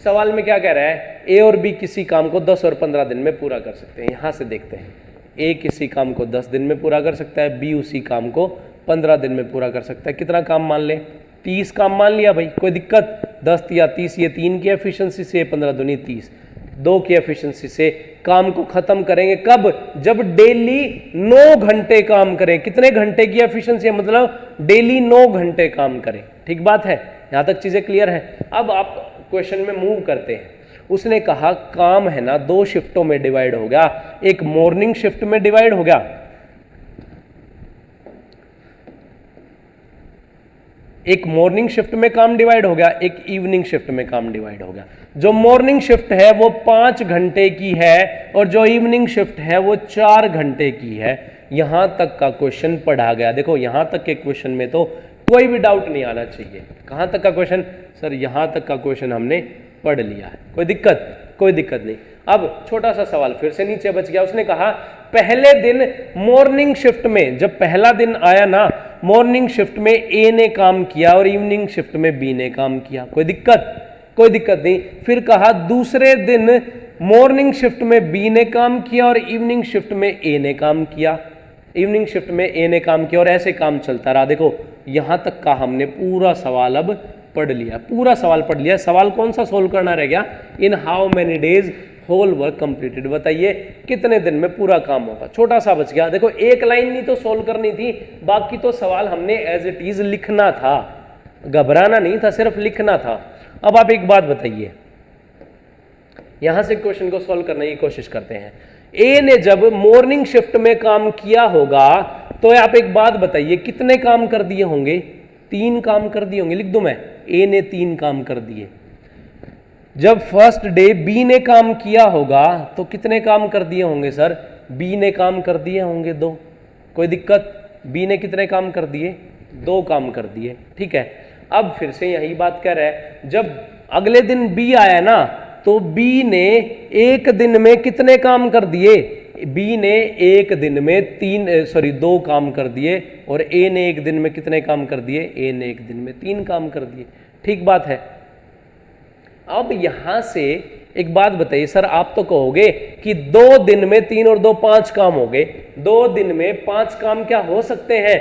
सवाल में क्या कह रहा है? ए और बी किसी काम को 10 और 15 दिन में पूरा कर सकते हैं। यहां से देखते हैं, ए किसी काम को 10 दिन में पूरा कर सकता है, बी उसी काम को 15 दिन में पूरा कर सकता है। कितना काम मान लें? 30 काम मान लिया भाई, कोई दिक्कत। 10 या 30, ये 3 की एफिशिएंसी से, 15 दूनी 30, 2 की एफिशिएंसी से काम को खत्म करेंगे। कब? जब डेली 9 घंटे काम करें। कितने घंटे की एफिशिएंसी है? मतलब डेली 9 घंटे काम करें। ठीक बात है, यहां तक चीजें क्लियर है। अब आप क्वेश्चन में मूव करते हैं। उसने कहा काम है ना 2 शिफ्टों में डिवाइड हो गया, एक मॉर्निंग शिफ्ट में डिवाइड हो गया, एक मॉर्निंग शिफ्ट में काम डिवाइड हो गया, एक इवनिंग शिफ्ट में काम डिवाइड हो गया। जो मॉर्निंग शिफ्ट है वो 5 घंटे की है और जो इवनिंग शिफ्ट है वो 4 घंटे की है। यहां तक का क्वेश्चन पढ़ा गया। देखो यहां तक के क्वेश्चन में तो कोई भी डाउट नहीं आना चाहिए। कहां तक का क्वेश्चन? सर यहां तक का क्वेश्चन हमने पढ़ लिया है, कोई दिक्कत? कोई दिक्कत नहीं। अब छोटा सा सवाल फिर से नीचे बच गया। उसने कहा पहले दिन मॉर्निंग शिफ्ट में, जब पहला दिन आया ना, मॉर्निंग शिफ्ट में ए ने काम किया और इवनिंग शिफ्ट में बी ने काम किया। कोई दिक्कत? कोई दिक्कत नहीं। फिर कहा दूसरे दिन मॉर्निंग शिफ्ट में बी ने काम किया और इवनिंग शिफ्ट में ए ने काम किया, इवनिंग शिफ्ट में ए ने काम किया, और ऐसे काम चलता रहा। देखो यहां तक का हमने पूरा सवाल अब पढ़ लिया, पूरा सवाल पढ़ लिया। सवाल कौन सा सोल्व करना रह गया? In how many days whole work completed. बताइए कितने दिन में पूरा काम होगा। छोटा सा बच गया। देखो एक लाइन नहीं तो सोल्व करनी थी, बाकी तो सवाल हमने एज इट इज लिखना था, घबराना नहीं था, सिर्फ लिखना था। अब आप एक बात बताइए, यहां से क्वेश्चन को सोल्व करने की कोशिश करते हैं। ए ने जब मॉर्निंग शिफ्ट में काम किया होगा तो आप एक बात बताइए कितने काम कर दिए होंगे? 3 काम कर दिए होंगे। लिख दूं मैं, ए ने 3 काम कर दिए। जब फर्स्ट डे बी ने काम किया होगा तो कितने काम कर दिए होंगे सर? बी ने काम कर दिए होंगे 2। कोई दिक्कत? बी ने कितने काम कर दिए? 2 काम कर दिए। ठीक है, अब फिर से यही बात कर रहा है, जब अगले दिन बी आया ना तो बी ने एक दिन में कितने काम कर दिए? बी ने एक दिन में 2 काम कर दिए, और ए ने एक दिन में कितने काम कर दिए? ए ने एक दिन में 3 काम कर दिए। ठीक बात है। अब यहां से एक बात बताइए सर, आप तो कहोगे कि 2 दिन में 3 और 2 5 काम हो गए। 2 दिन में 5 काम क्या हो सकते हैं?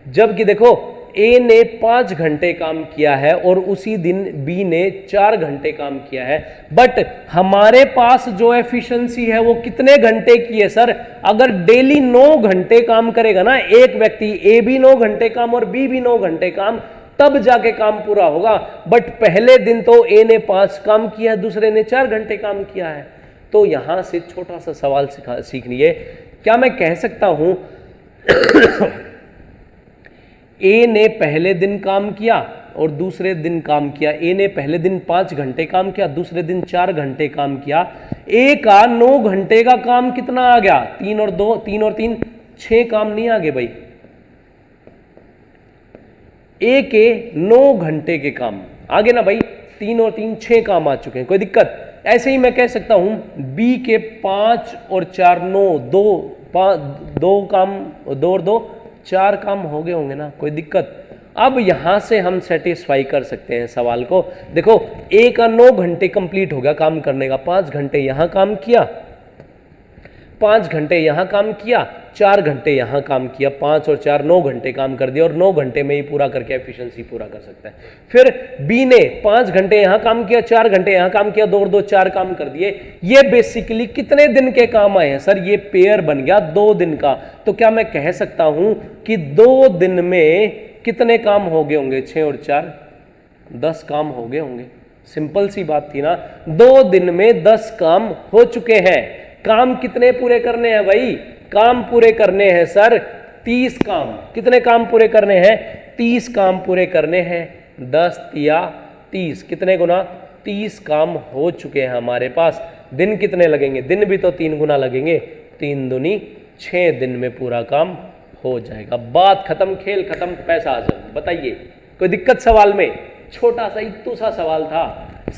जबकि देखो ए ने 5 घंटे काम किया है और उसी दिन बी ने 4 घंटे काम किया है, बट हमारे पास जो एफिशिएंसी है वो कितने घंटे की है सर? अगर डेली 9 घंटे काम करेगा ना एक व्यक्ति, ए भी 9 घंटे काम और बी भी 9 घंटे काम, तब जाके काम पूरा होगा। बट पहले दिन तो ए ने 5 काम किया, दूसरे ने 4 घंटे काम किया है। तो यहां से छोटा सा सवाल सीखिए। क्या मैं कह सकता हूं ए ने पहले दिन काम किया और दूसरे दिन काम किया, ए ने पहले दिन 5 घंटे काम किया, दूसरे दिन 4 घंटे काम किया, ए का 9 घंटे का काम कितना आ गया? 3 और 3 6 काम नहीं आ गए भाई। ए के 9 घंटे के काम आगे ना भाई, 3 और 3 6 काम आ चुके हैं। कोई दिक्कत? ऐसे ही मैं कह सकता हूं बी के 5 और 4 9 2 काम, 2 और 2 4 काम हो गए होंगे ना। कोई दिक्कत? अब यहां से हम सेटिस्फाई कर सकते हैं सवाल को। देखो ए का 9 घंटे कंप्लीट हो गया काम करने का, 5 घंटे यहां काम किया, 5 घंटे यहां काम किया, 4 घंटे यहां काम किया, 5 और 4 9 घंटे काम कर दिया, और 9 घंटे में ही पूरा करके एफिशिएंसी पूरा कर सकता है। फिर बी ने 5 घंटे यहां काम किया, 4 घंटे यहां काम किया, 2 और 2 4 काम कर दिए। ये बेसिकली कितने दिन के काम आए हैं सर? ये पेयर बन गया 2 दिन का। तो क्या मैं कह सकता हूं कि 2 दिन में कितने काम हो गए होंगे? 6 और 4 10 काम हो गए होंगे। सिंपल सी बात थी ना, 2 दिन में 10 काम हो चुके हैं। काम कितने पूरे करने हैं भाई? काम पूरे करने हैं सर 30 काम। कितने काम पूरे करने हैं? 30 काम पूरे करने हैं। 10 या 30 कितने गुना? 30 काम हो चुके हैं हमारे पास। दिन कितने लगेंगे? दिन भी तो 3 गुना लगेंगे। 3 दूनी 6 दिन में पूरा काम हो जाएगा। बात खत्म, खेल खत्म, पैसा हासिल। बताइए कोई दिक्कत सवाल में? छोटा सा इत्तू सा सवाल था।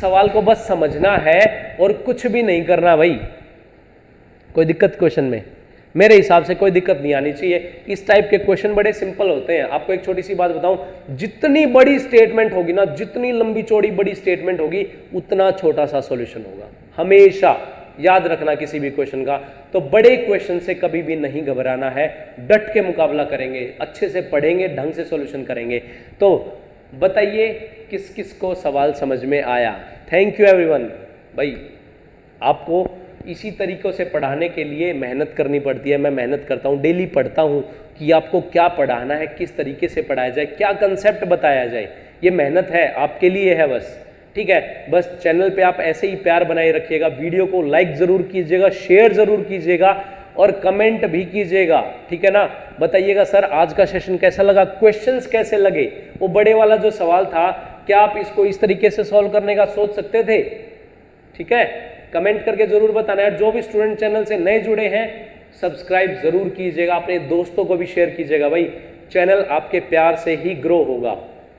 सवाल को बस समझना है और कुछ भी नहीं करना भाई। कोई दिक्कत क्वेश्चन में? मेरे हिसाब से कोई दिक्कत नहीं आनी चाहिए। इस टाइप के क्वेश्चन बड़े सिंपल होते हैं। आपको एक छोटी सी बात बताऊं, जितनी बड़ी स्टेटमेंट होगी ना, जितनी लंबी चौड़ी बड़ी स्टेटमेंट होगी, उतना छोटा सा सॉल्यूशन होगा। हमेशा याद रखना किसी भी क्वेश्चन का। तो बड़े क्वेश्चन से कभी भी नहीं घबराना है, डट के मुकाबला करेंगे, अच्छे से पढ़ेंगे, ढंग से सॉल्यूशन करेंगे। तो बताइए किस किस को सवाल समझ में आया। Thank you everyone. भाई आपको इसी तरीक़ों से पढ़ाने के लिए मेहनत करनी पड़ती है। मैं मेहनत करता हूँ, डेली पढ़ता हूँ कि आपको क्या पढ़ाना है, किस तरीके से पढ़ाया जाए, क्या कंसेप्ट बताया जाए। ये मेहनत है, आपके लिए है बस, ठीक है। बस चैनल पे आप ऐसे ही प्यार बनाए रखिएगा, वीडियो को लाइक ज़रूर कीजिएगा, शेयर ज़रूर कीजिएगा और कमेंट भी कीजिएगा, ठीक है ना। बताइएगा सर आज का सेशन कैसा लगा, क्वेश्चंस कैसे लगे, वो बड़े वाला जो सवाल था क्या आप इसको इस तरीके से सॉल्व करने का सोच सकते थे, ठीक है। कमेंट करके जरूर बताना है। जो भी स्टूडेंट चैनल से नए जुड़े हैं सब्सक्राइब जरूर कीजिएगा, अपने दोस्तों को भी शेयर कीजिएगा। भाई चैनल आपके प्यार से ही ग्रो होगा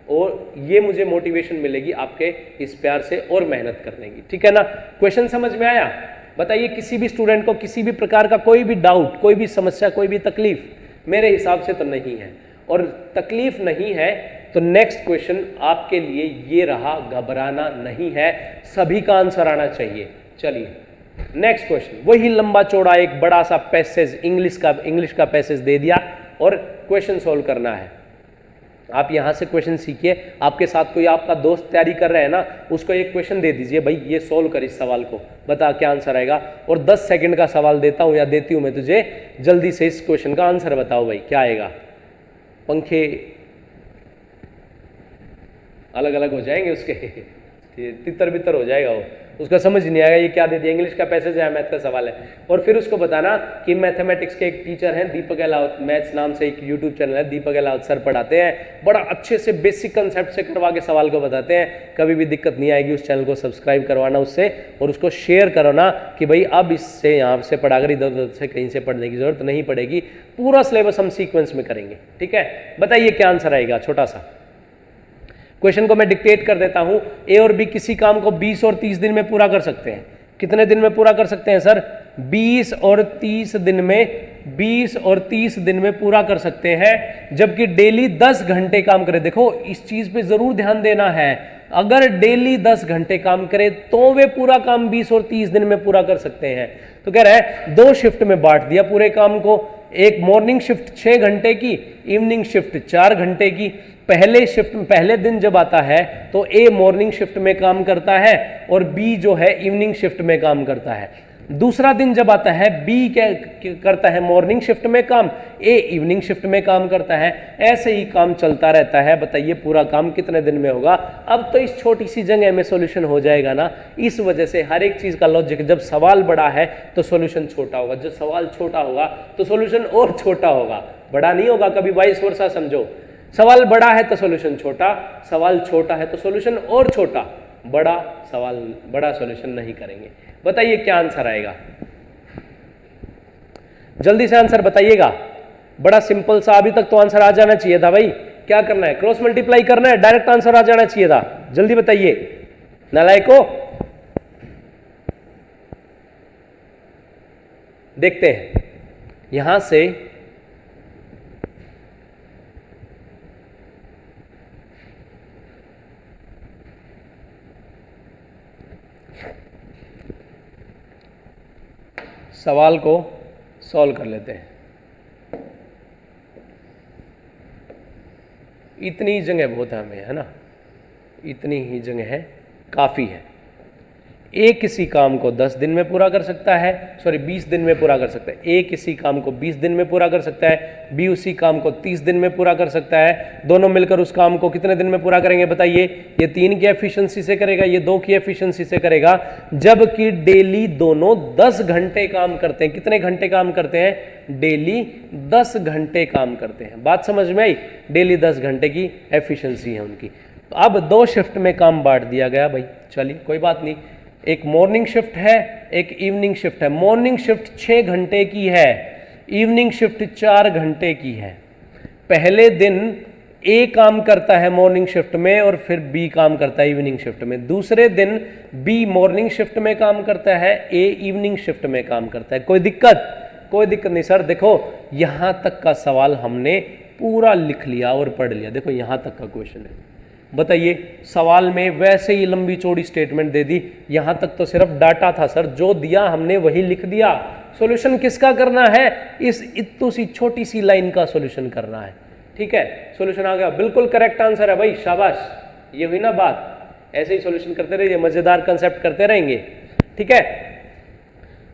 और ये मुझे मोटिवेशन मिलेगी आपके इस प्यार से और मेहनत करने की, ठीक है ना। क्वेश्चन समझ में आया। बताइए किसी भी स्टूडेंट को किसी भी प्रकार का कोई भी डाउट, कोई भी समस्या, कोई भी तकलीफ मेरे हिसाब से तो नहीं है, और तकलीफ नहीं है तो नेक्स्ट क्वेश्चन आपके लिए ये रहा, घबराना नहीं है, सभी का आंसर आना चाहिए। चलिए नेक्स्ट क्वेश्चन, वही लंबा चौड़ा एक बड़ा सा पैसेज इंग्लिश का पैसेज दे दिया और क्वेश्चन सोल्व करना है। आप यहां से क्वेश्चन सीखिए, आपके साथ कोई आपका दोस्त तैयारी कर रहा है ना, उसको एक क्वेश्चन दे दीजिए, भाई ये सोल्व कर इस सवाल को, बता क्या आंसर आएगा। और 10 सेकंड का सवाल देता हूं या देती हूं मैं तुझे, जल्दी से इस क्वेश्चन का आंसर बताओ भाई क्या आएगा। पंखे अलग अलग हो जाएंगे उसके तितर बितर हो जाएगा वो, उसका समझ नहीं आएगा ये क्या दे दिया। इंग्लिश का पैसेज है, मैथ का सवाल है। और फिर उसको बताना कि मैथमेटिक्स के एक टीचर हैं दीपक अहलावत, मैथ्स नाम से एक यूट्यूब चैनल है, दीपक अहलावत सर पढ़ाते हैं, बड़ा अच्छे से बेसिक कंसेप्ट से करवा के सवाल को बताते हैं। कभी भी दिक्कत नहीं आएगी, उस चैनल को सब्सक्राइब करवाना उससे और उसको शेयर करवाना कि भाई अब इससे यहाँ से पढ़ाकर इधर उधर से कहीं से पढ़ने की जरूरत नहीं पड़ेगी, पूरा सिलेबस हम सीक्वेंस में करेंगे, ठीक है। बताइए क्या आंसर आएगा। छोटा सा क्वेश्चन को मैं डिक्टेट कर देता हूं। ए और बी किसी काम को 20 और 30 दिन में पूरा कर सकते हैं। कितने दिन में पूरा कर सकते हैं सर? 20 और 30 दिन में, 20 और 30 दिन में पूरा कर सकते हैं, जबकि डेली 10 घंटे काम करे। देखो इस चीज पे जरूर ध्यान देना है, अगर डेली 10 घंटे काम करे तो वे पूरा काम 20 और 30 दिन में पूरा कर सकते हैं। तो कह रहा है 2 शिफ्ट में बांट दिया पूरे काम को, एक मॉर्निंग शिफ्ट 6 घंटे की, इवनिंग शिफ्ट 4 घंटे की। पहले दिन जब आता है तो ए मॉर्निंग शिफ्ट में काम करता है और बी जो है इवनिंग शिफ्ट में काम करता है। दूसरा दिन जब आता है बी क्या करता है, मॉर्निंग शिफ्ट में काम, ए इवनिंग शिफ्ट में काम करता है। ऐसे ही काम चलता रहता है। बताइए पूरा काम कितने दिन में होगा। अब तो इस छोटी सी जगह में सॉल्यूशन हो जाएगा ना। इस वजह से हर एक चीज का लॉजिक, जब सवाल बड़ा है तो सॉल्यूशन छोटा होगा, जब सवाल छोटा होगा तो सॉल्यूशन और छोटा होगा, बड़ा नहीं होगा। कभी वाइस वर्सा समझो, सवाल बड़ा है तो सॉल्यूशन छोटा, सवाल छोटा है तो सॉल्यूशन और छोटा, बड़ा सॉल्यूशन नहीं करेंगे। बताइए क्या आंसर आएगा, जल्दी से आंसर बताइएगा। बड़ा सिंपल सा, अभी तक तो आंसर आ जाना चाहिए था भाई। क्या करना है, क्रॉस मल्टीप्लाई करना है, डायरेक्ट आंसर आ जाना चाहिए था। जल्दी बताइए नालायको। देखते हैं यहां से सवाल को सॉल्व कर लेते हैं। इतनी जगह बहुत है हमें, है ना, इतनी ही जगह है, काफ़ी है। ए किसी काम को 10 दिन में पूरा कर सकता है, 20 दिन में पूरा कर सकता है। ए किसी काम को 20 दिन में पूरा कर सकता है, बी उसी काम को 30 दिन में पूरा कर सकता है। दोनों मिलकर उस काम को कितने दिन में पूरा करेंगे बताइए। ये 3 की एफिशिएंसी से करेगा, ये 2 की एफिशिएंसी से करेगा, जबकि डेली दोनों 10 घंटे काम करते हैं। कितने घंटे काम करते हैं? डेली 10 घंटे काम करते हैं। बात समझ में आई? डेली 10 घंटे की एफिशिएंसी है उनकी। अब 2 शिफ्ट में काम बांट दिया गया भाई। चलिए कोई बात नहीं, एक मॉर्निंग शिफ्ट है, एक इवनिंग शिफ्ट है। मॉर्निंग शिफ्ट 6 घंटे की है, इवनिंग शिफ्ट 4 घंटे की है। पहले दिन ए काम करता है मॉर्निंग शिफ्ट में और फिर बी काम करता है इवनिंग शिफ्ट में। दूसरे दिन बी मॉर्निंग शिफ्ट में काम करता है, ए इवनिंग शिफ्ट में काम करता है। कोई दिक्कत? कोई दिक्कत नहीं सर। देखो यहां तक का सवाल हमने पूरा लिख लिया और पढ़ लिया। देखो यहां तक का क्वेश्चन है। बताइए सवाल में वैसे ही लंबी चौड़ी स्टेटमेंट दे दी, यहां तक तो सिर्फ डाटा था सर, जो दिया हमने वही लिख दिया। सॉल्यूशन किसका करना है? इस इतनी सी छोटी सी लाइन का सॉल्यूशन करना है। ठीक है, सॉल्यूशन आ गया, बिल्कुल करेक्ट आंसर है भाई, शाबाश। ये हुई ना बात, ऐसे ही सॉल्यूशन करते रहिए, मजेदार कंसेप्ट करते रहेंगे, ठीक है।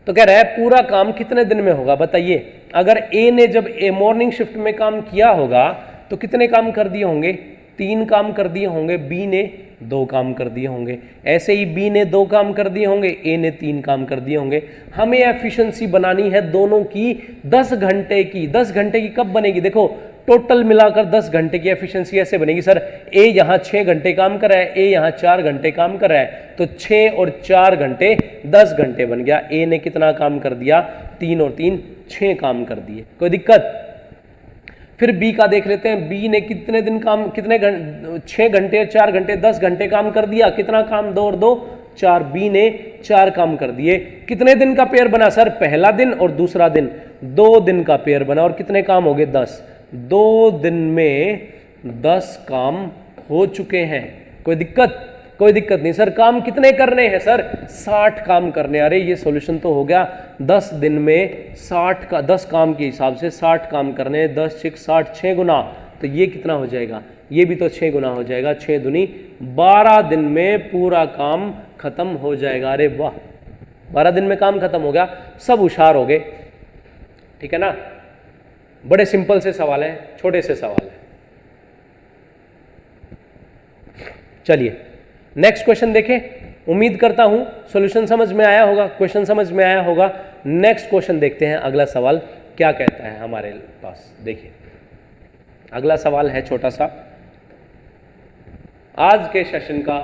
तो कह रहा है पूरा काम कितने दिन में होगा बताइए। अगर ए ने जब मॉर्निंग शिफ्ट में काम किया होगा तो कितने काम कर दिए होंगे, 3 काम कर दिए होंगे, बी ने 2 काम कर दिए होंगे, ऐसे ही बी ने 2 काम कर दिए होंगे, ए ने 3 काम कर दिए होंगे। हमें एफिशिएंसी बनानी है दोनों की 10 घंटे की। 10 घंटे की कब बनेगी, देखो टोटल मिलाकर 10 घंटे की एफिशिएंसी ऐसे बनेगी, सर ए यहाँ 6 घंटे काम कर रहा है, ए यहाँ 4 घंटे काम कर रहा है, तो 6 और 4 घंटे 10 घंटे बन गया। ए ने कितना काम कर दिया, 3 और 3 6 काम कर दिए, कोई दिक्कत। फिर बी का देख लेते हैं, बी ने कितने दिन काम, कितने 6 घंटे 4 घंटे 10 घंटे काम कर दिया, कितना काम, 2 और 2 4, बी ने 4 काम कर दिए। कितने दिन का पेयर बना सर, पहला दिन और दूसरा दिन, 2 दिन का पेयर बना, और कितने काम हो गए, 10। 2 दिन में 10 काम हो चुके हैं, कोई दिक्कत, कोई दिक्कत नहीं। सर काम कितने करने हैं, सर 60 काम करने। अरे ये सॉल्यूशन तो हो गया, 10 दिन में 60 का 10 काम के हिसाब से 60 काम करने, 10 6 60, 6 गुना, तो ये कितना हो जाएगा, ये भी तो 6 गुना हो जाएगा, 6 दूनी 12 दिन में पूरा काम खत्म हो जाएगा। अरे वाह, 12 दिन में काम खत्म हो गया, सब होशियार हो गए, ठीक है ना। बड़े सिंपल से सवाल है, छोटे से सवाल है। चलिए नेक्स्ट क्वेश्चन देखें। उम्मीद करता हूं सॉल्यूशन समझ में आया होगा, क्वेश्चन समझ में आया होगा। नेक्स्ट क्वेश्चन देखते हैं, अगला सवाल क्या कहता है हमारे पास। देखिए अगला सवाल है छोटा सा, आज के सेशन का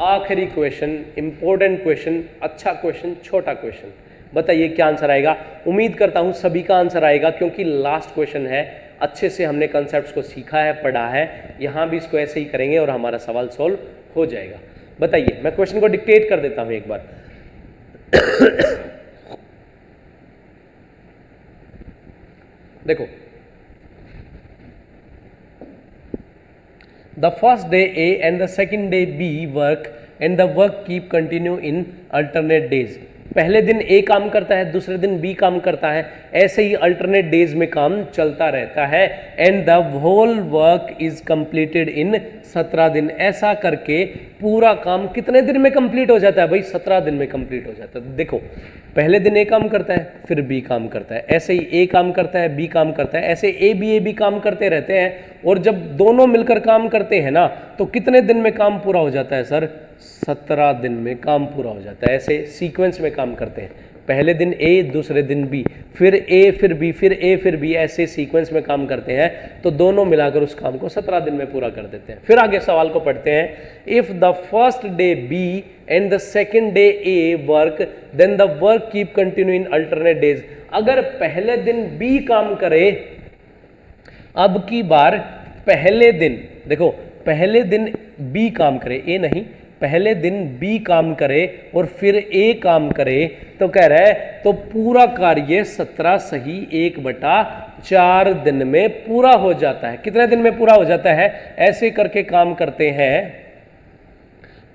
आखिरी क्वेश्चन, इंपॉर्टेंट क्वेश्चन, अच्छा क्वेश्चन, छोटा क्वेश्चन। बताइए क्या आंसर आएगा। उम्मीद करता हूं सभी का आंसर आएगा, क्योंकि लास्ट क्वेश्चन है, अच्छे से हमने कॉन्सेप्ट्स को सीखा है, पढ़ा है। यहां भी इसको ऐसे ही करेंगे और हमारा सवाल सॉल्व हो जाएगा। बताइए, मैं क्वेश्चन को डिक्टेट कर देता हूं एक बार। देखो, the first day A and the second day B work and the work keep continue in alternate days. पहले दिन ए काम करता है, दूसरे दिन बी काम करता है, ऐसे ही अल्टरनेट डेज में काम चलता रहता है। And the whole work is completed in 17 दिन। ऐसा करके पूरा काम कितने दिन में कंप्लीट हो जाता है भाई, 17 दिन में कंप्लीट हो जाता है। देखो पहले दिन ए काम करता है, फिर बी काम करता है, ऐसे ही ए काम करता है, बी काम करता है, ऐसे ए बी काम करते रहते हैं। और जब दोनों मिलकर काम करते हैं ना, तो कितने दिन में काम पूरा हो जाता है सर, 17 दिन में काम पूरा हो जाता है। ऐसे सीक्वेंस में काम करते हैं, पहले दिन ए, दूसरे दिन बी, फिर ए फिर बी, फिर ए फिर बी, ऐसे सीक्वेंस में काम करते हैं। तो दोनों मिलाकर उस काम को 17 दिन में पूरा कर देते हैं। फिर आगे सवाल को पढ़ते हैं। If the first day B and the second day A work, then the work keep continue in alternate days. अगर पहले दिन बी काम करे, अब की बार पहले दिन, देखो पहले दिन बी काम करे, ए नहीं, पहले दिन बी काम करे और फिर ए काम करे, तो कह रहा है तो पूरा कार्य 17 सही 1/4 दिन में पूरा हो जाता है। कितने दिन में पूरा हो जाता है, ऐसे करके काम करते हैं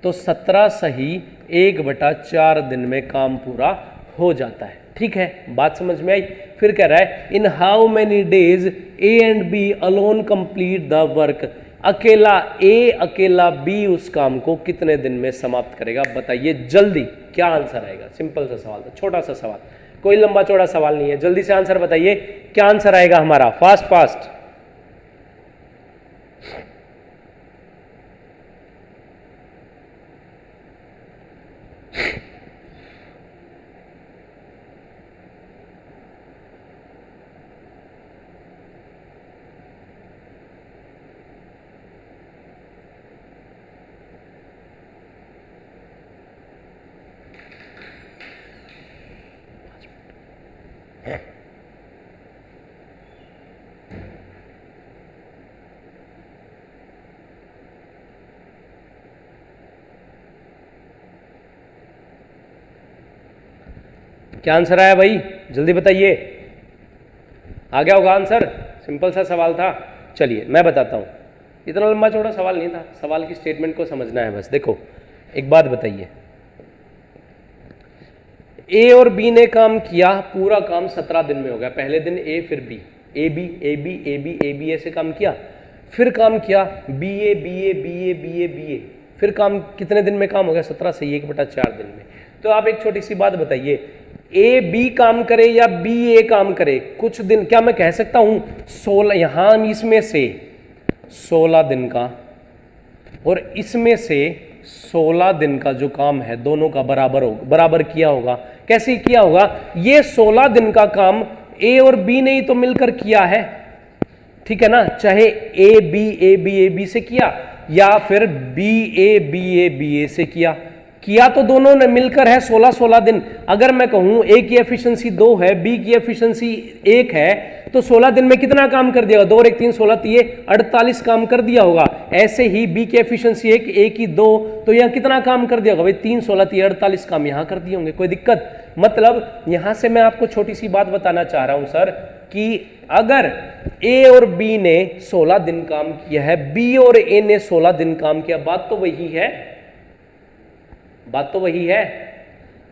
तो 17 सही 1/4 दिन में काम पूरा हो जाता है। ठीक है, बात समझ में आई। फिर कह रहा है in how many days A and B alone complete the work. अकेला ए अकेला बी उस काम को कितने दिन में समाप्त करेगा। बताइए जल्दी क्या आंसर आएगा। सिंपल सा सवाल था, छोटा सा सवाल, कोई लंबा चौड़ा सवाल नहीं है। जल्दी से आंसर बताइए, क्या आंसर आएगा हमारा, फास्ट फास्ट। क्या आंसर आया भाई, जल्दी बताइए। आ गया होगा आंसर, सिंपल सा सवाल था। चलिए मैं बताता हूं, इतना लंबा चौड़ा सवाल नहीं था, सवाल की स्टेटमेंट को समझना है बस। देखो एक बात बताइए, ए और बी ने काम किया, पूरा काम 17 दिन में हो गया। पहले दिन ए फिर बी, ए बी ऐसे काम किया, फिर काम किया बी ए, फिर काम कितने दिन में काम हो गया? 17 से 1/4 दिन में। तो आप एक छोटी सी बात बताइए, ए बी काम करे या बी ए काम करे, कुछ दिन, क्या मैं कह सकता हूं 16, यहां इसमें से 16 दिन का और इसमें से 16 दिन का जो काम है दोनों का बराबर किया होगा। कैसे किया होगा? ये 16 दिन का काम ए और बी ने ही तो मिलकर किया है, ठीक है ना? चाहे ए बी से किया या फिर बी ए से किया तो दोनों ने मिलकर है 16 दिन। अगर मैं कहूं ए की एफिशिएंसी 2 है, बी की एफिशिएंसी 1 है, तो 16 दिन में कितना काम कर दिया होगा? 2 और 1 3, 16 3 48 काम कर दिया होगा। ऐसे ही बी की एफिशिएंसी 1, ए की 2, तो यहां कितना काम कर दिया होगा भाई? 3 16 3 48 काम यहां कर दिए होंगे। कोई दिक्कत? मतलब यहां से मैं आपको छोटी सी बात बताना चाह रहा हूं सर कि अगर ए और बी ने 16 दिन काम किया है, बी और ए ने 16 दिन काम किया, बात तो वही है।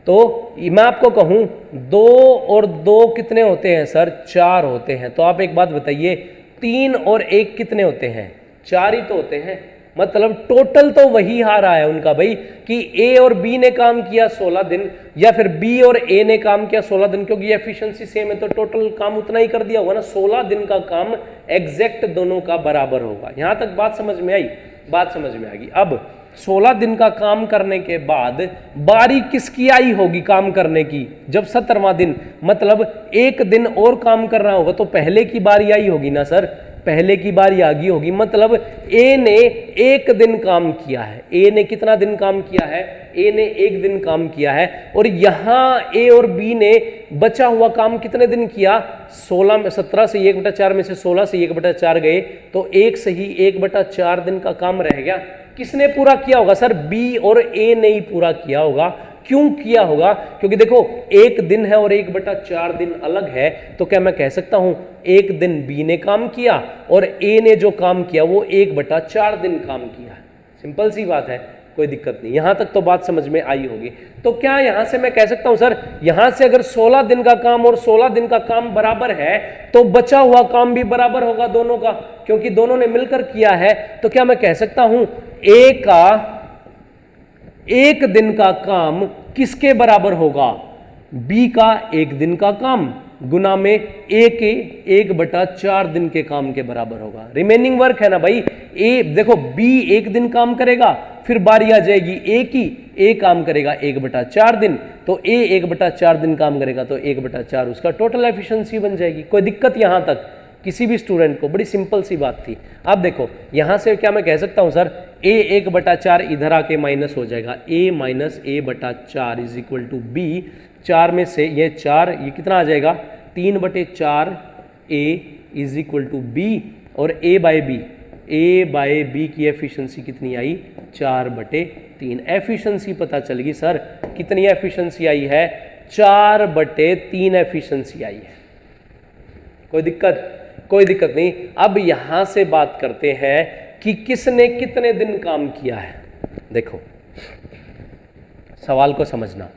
तो मैं आपको कहूं 2 और 2 कितने होते हैं सर? 4 होते हैं। तो आप एक बात बताइए, 3 और 1 कितने होते हैं? 4 ही तो होते हैं। मतलब टोटल तो वही आ रहा है उनका भाई कि ए और बी ने काम किया 16 दिन या फिर बी और ए ने काम किया 16 दिन, क्योंकि एफिशिएंसी सेम है तो टोटल काम उतना ही कर दिया होगा ना। 16 दिन का काम एग्जैक्ट दोनों का बराबर होगा। यहां तक बात समझ में आई? बात समझ में आ गई। अब 16 दिन का काम करने के बाद बारी किसकी आई होगी काम करने की? जब 17वां दिन, मतलब एक दिन और काम करना होगा तो पहले की बारी आई होगी ना सर, पहले की बारी आ गई होगी। मतलब ए ने 1 दिन काम किया है। ए ने कितना दिन काम किया है? ए ने 1 दिन काम किया है। और यहां ए और बी ने बचा हुआ काम कितने दिन किया? 17 से 1/4 में से 16 से 1/4 गए तो 1 से ही 1/4 दिन का काम रह गया। किसने पूरा किया होगा सर? बी और ए ने ही पूरा किया होगा। क्यों किया होगा? क्योंकि देखो 1 दिन है और 1/4 दिन अलग है, तो क्या मैं कह सकता हूं 1 दिन बी ने काम किया और ए ने जो काम किया वो 1/4 दिन काम किया। सिंपल सी बात है, कोई दिक्कत नहीं। यहां तक तो बात समझ में आई होगी। तो क्या यहां से मैं कह सकता हूं सर, यहां से अगर 16 दिन का काम और 16 दिन का काम बराबर है तो बचा हुआ काम भी बराबर होगा दोनों का, क्योंकि दोनों ने मिलकर किया है। तो क्या मैं कह सकता हूं ए का 1 दिन का काम किसके बराबर होगा? बी का 1 दिन का काम गुना में ए के 1/4 दिन के काम के बराबर होगा। रिमेनिंग वर्क है ना भाई। ए देखो बी 1 दिन काम करेगा, फिर बारी आ जाएगी ए की, ए काम करेगा 1/4 दिन, तो ए 1/4 दिन काम करेगा तो 1/4 उसका टोटल एफिशिएंसी बन जाएगी। कोई दिक्कत यहां तक किसी भी स्टूडेंट को? बड़ी सिंपल सी बात थी। अब देखो यहां से क्या मैं कह सकता हूं सर, ए 1/4 इधर आके माइनस हो जाएगा, a - a/4 is equal to B. 4 में से ये 4, ये कितना आ जाएगा? 3/4 a is equal to B, और a बाय बी की एफिशिएंसी कितनी आई? 4/3। एफिशिएंसी पता चल गई सर, कितनी एफिशिएंसी आई है? 4/3 एफिशिएंसी आई है। कोई दिक्कत नहीं। अब यहां से बात करते हैं कि किसने कितने दिन काम किया है। देखो सवाल को समझना,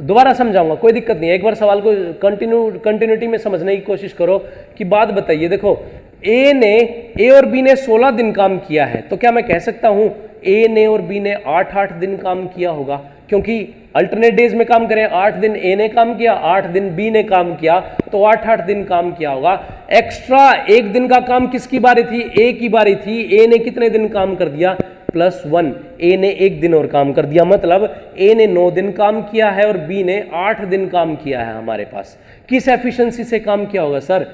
दोबारा समझाऊंगा, कोई दिक्कत नहीं है। एक बार सवाल को कंटिन्यूटी में समझने की कोशिश करो कि बात बताइए। देखो ए और बी ने 16 दिन काम किया है, तो क्या मैं कह सकता हूं ए ने और बी ने 8 दिन काम किया होगा, क्योंकि अल्टरनेट डेज में काम करें। 8 दिन ए ने काम किया, 8 दिन बी ने काम किया, तो 8 दिन काम किया होगा। एक्स्ट्रा 1 दिन का काम किसकी बारी थी? ए की बारी थी। ए ने कितने दिन काम कर दिया? +1। ए ने 1 दिन और काम कर दिया, मतलब ए ने 9 दिन काम किया है और बी ने 8 दिन काम किया है। हमारे पास किस एफिशिएंसी से काम किया होगा सर?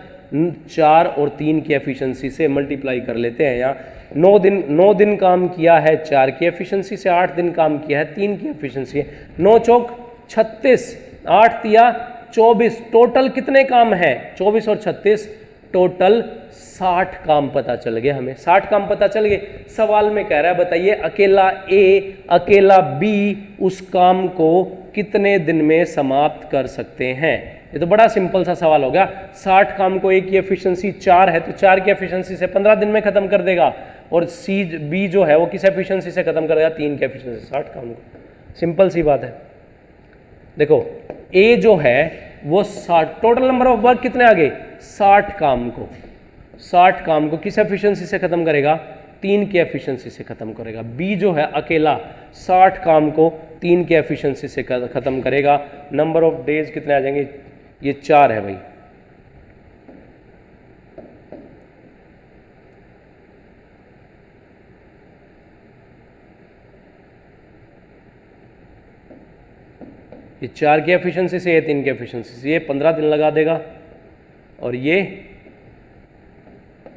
4 और 3 की एफिशिएंसी से मल्टीप्लाई कर लेते हैं। यहाँ 9 दिन काम किया है 4 की एफिशिएंसी से, 8 दिन काम किया है 3 की एफिशिएंसी। 9 चौक 36, 8 तिया 24, टोटल कितने काम है? 24 और 36, टोटल 60 काम पता चल गए हमें। 60 काम पता चल गए। सवाल में कह रहा है बताइए अकेला ए अकेला बी उस काम को कितने दिन में समाप्त कर सकते हैं? ये तो बड़ा सिंपल सा सवाल हो गया। 60 काम को ए की एफिशिएंसी 4 है तो 4 की एफिशिएंसी से 15 दिन में खत्म कर देगा, और बी जो है वो किस एफिशिएंसी से खत्म कर देगा? 3 की एफिशिएंसी से 60 काम को। सिंपल सी बात है। देखो ए जो है वो 60, टोटल नंबर ऑफ वर्क कितने आ गए 60 काम को, 60 काम को किस एफिशिएंसी से खत्म करेगा 3 की एफिशिएंसी से खत्म करेगा। बी जो है अकेला 60 काम को 3 की एफिशिएंसी से खत्म करेगा। नंबर ऑफ डेज कितने आ जाएंगे, ये 4 है भाई। ये 4 की एफिशिएंसी से, ये 3 की एफिशिएंसी से, ये 15 दिन लगा देगा और ये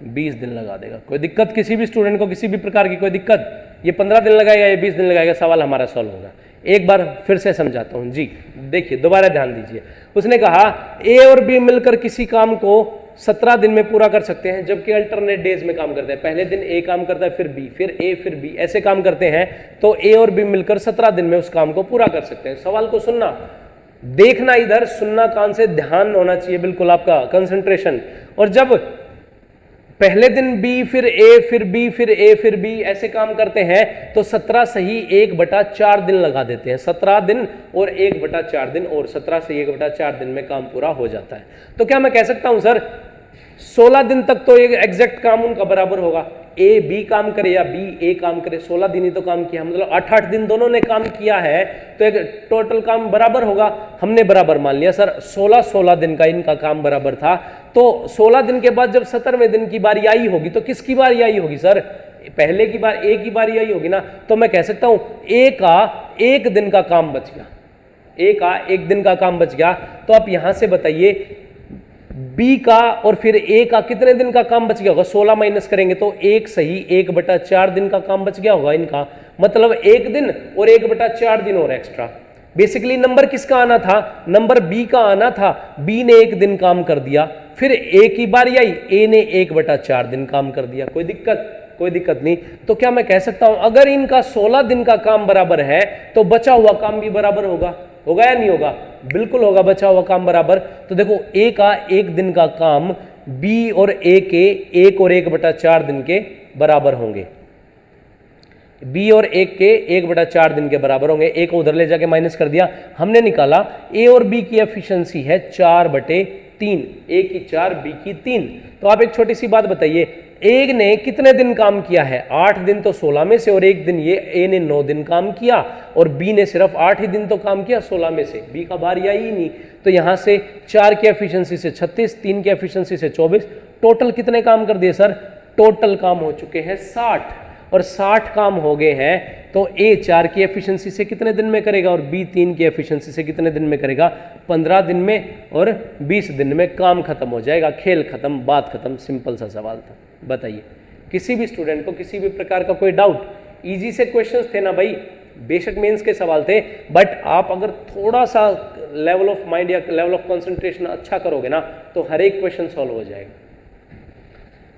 20 दिन लगा देगा। कोई दिक्कत किसी भी स्टूडेंट को, किसी भी प्रकार की कोई दिक्कत, ये 15 दिन लगाएगा, ये 20 दिन लगाएगा, सवाल हमारा सॉल्व होगा। एक बार फिर से समझाता हूं जी, देखिए दोबारा ध्यान दीजिए। उसने कहा ए और बी मिलकर किसी काम को 17 दिन में पूरा कर सकते हैं, जबकि अल्टरनेट डेज में काम करते हैं। पहले दिन ए काम करता है, फिर बी, फिर ए, फिर बी, ऐसे काम करते हैं, तो ए और बी मिलकर 17 दिन में उस काम को पूरा कर सकते हैं। सवाल को सुनना, देखना इधर, सुनना कान से, ध्यान होना चाहिए बिल्कुल आपका, कंसंट्रेशन। और जब पहले दिन बी, फिर ए, फिर बी, फिर ए, फिर बी, ऐसे काम करते हैं, तो 17 सही 1/4 दिन लगा देते हैं। 17 दिन और 1/4 दिन, और 17 से 1/4 दिन में काम पूरा हो जाता है। तो क्या मैं कह सकता हूं सर 16 दिन तक तो एक एग्जैक्ट काम उनका बराबर होगा, ए बी काम करे या बी ए काम करे, 16 दिन ही तो काम किया, मतलब 8-8 दिन दोनों ने काम किया है, तो एक टोटल काम बराबर होगा। हमने बराबर मान लिया सर, 16 दिन का इनका काम बराबर था। तो 16 दिन के बाद जब 17वें दिन की बारी आई होगी, तो किसकी बारी आई होगी सर, पहले की बार ए की बारी आई होगी ना। तो मैं कह सकता हूं ए का 1 दिन का काम बच गया, ए का 1 दिन का काम बच गया। तो आप यहां से बताइए बी का और फिर ए का कितने दिन का काम बच गया होगा, 16 माइनस करेंगे तो 1 सही 1/4 दिन का काम बच गया होगा इनका, मतलब 1 दिन और 1/4 दिन और एक्स्ट्रा। बेसिकली नंबर किसका आना था, नंबर बी का आना था। बी ने 1 दिन काम कर दिया, फिर ए की बारी आई, ए ने 1/4 दिन काम कर दिया। कोई दिक्कत, कोई दिक्कत नहीं। तो क्या मैं कह सकता हूं अगर इनका 16 दिन का काम बराबर है, तो बचा हुआ काम भी बराबर होगा, होगा या नहीं होगा, बिल्कुल होगा, बचा हुआ काम बराबर। तो देखो ए का 1 दिन का काम बी और ए के 1 और 1/4 दिन के बराबर होंगे, बी और 1 के 1/4 दिन के बराबर होंगे। ए को उधर ले जाके माइनस कर दिया, हमने निकाला ए और बी की एफिशिएंसी है 4/3, ए की 4 बी की 3। तो आप एक छोटी सी बात बताइए, ए ने कितने दिन काम किया है, 8 दिन तो 16 में से, और 1 दिन ये ए ने 9 दिन काम किया, और बी ने सिर्फ 8 ही दिन तो काम किया 16 में से, बी का बारी आई ही नहीं। तो यहां से 4 की एफिशिएंसी से 36, 3 की एफिशिएंसी से 24, टोटल कितने काम कर दिए सर, टोटल काम हो चुके हैं 60, और 60 काम हो गए हैं। तो ए 4 की एफिशिएंसी से कितने दिन में करेगा, और बी 3 की एफिशिएंसी से कितने दिन में करेगा, 15 दिन में और 20 दिन में काम खत्म हो जाएगा। खेल खत्म, बात खत्म, सिंपल सा सवाल था। बताइए किसी भी स्टूडेंट को किसी भी प्रकार का कोई डाउट, इजी से क्वेश्चंस थे ना भाई, बेशक मेंस के सवाल थे, बट आप अगर थोड़ा सा लेवल ऑफ माइंड या लेवल ऑफ कंसंट्रेशन अच्छा करोगे ना, तो हर एक क्वेश्चन सॉल्व हो जाएगा।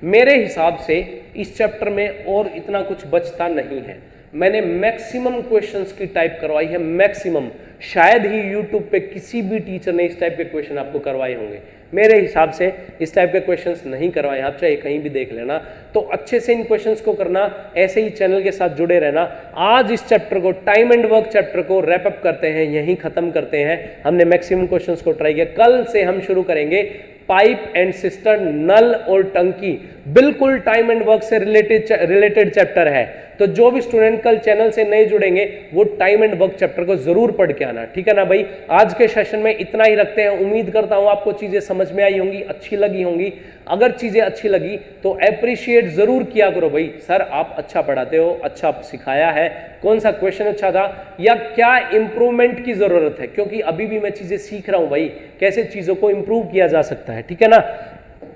मेरे हिसाब से इस चैप्टर में और इतना कुछ बचता नहीं है। मैंने मैक्सिमम क्वेश्चंस की टाइप करवाई है, मैक्सिमम। शायद ही यूट्यूब पे किसी भी टीचर ने इस टाइप के क्वेश्चन आपको करवाए होंगे। मेरे हिसाब से इस टाइप के क्वेश्चंस नहीं करवाए, आप चाहे कहीं भी देख लेना। तो अच्छे से इन क्वेश्चंस को करना, ऐसे ही चैनल के साथ जुड़े रहना। आज इस चैप्टर को, टाइम एंड वर्क चैप्टर को रैप अप करते हैं, यहीं खत्म करते हैं। हमने मैक्सिमम क्वेश्चंस को ट्राई किया। कल से हम शुरू करेंगे पाइप एंड सिस्टम, नल और टंकी, बिल्कुल टाइम एंड वर्क से रिलेटेड चैप्टर है। तो जो भी स्टूडेंट कल चैनल से नए जुड़ेंगे, वो टाइम एंड वर्क चैप्टर को जरूर पढ़ के आना, ठीक है ना भाई। आज के सेशन में इतना ही रखते हैं। उम्मीद करता हूं आपको चीजें समझ में आई होंगी, अच्छी लगी होंगी। अगर चीजें अच्छी लगी तो अप्रिशिएट जरूर किया करो भाई, सर आप अच्छा पढ़ाते हो, अच्छा सिखाया है, कौन सा क्वेश्चन अच्छा था, या क्या इंप्रूवमेंट की जरूरत है, क्योंकि अभी भी मैं चीजें सीख रहा हूं भाई, कैसे चीजों को इंप्रूव किया जा सकता है, ठीक है ना।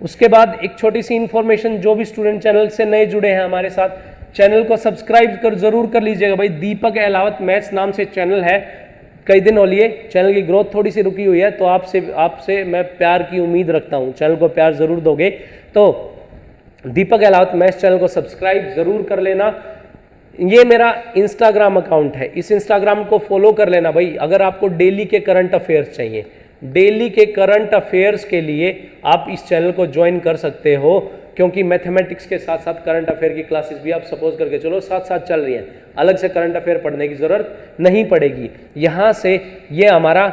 उसके बाद एक छोटी सी इंफॉर्मेशन, जो भी स्टूडेंट चैनल से नए जुड़े हैं हमारे साथ, चैनल को सब्सक्राइब जरूर कर लीजिएगा भाई। दीपक अहलावत मैथ्स नाम से चैनल है, कई दिन हो लिए, चैनल की ग्रोथ थोड़ी सी रुकी हुई है, तो आपसे मैं प्यार की उम्मीद रखता हूं, चैनल को प्यार जरूर दोगे। तो दीपक अहलावत मैथ्स चैनल को सब्सक्राइब जरूर कर लेना। ये मेरा इंस्टाग्राम अकाउंट है, इस इंस्टाग्राम को फॉलो कर लेना भाई। अगर आपको डेली के करंट अफेयर्स चाहिए, डेली के करंट अफेयर्स के लिए आप इस चैनल को ज्वाइन कर सकते हो, क्योंकि मैथमेटिक्स के साथ साथ करंट अफेयर की क्लासेस भी आप सपोज करके चलो साथ साथ चल रही हैं। अलग से करंट अफेयर पढ़ने की जरूरत नहीं पड़ेगी। यहां से ये हमारा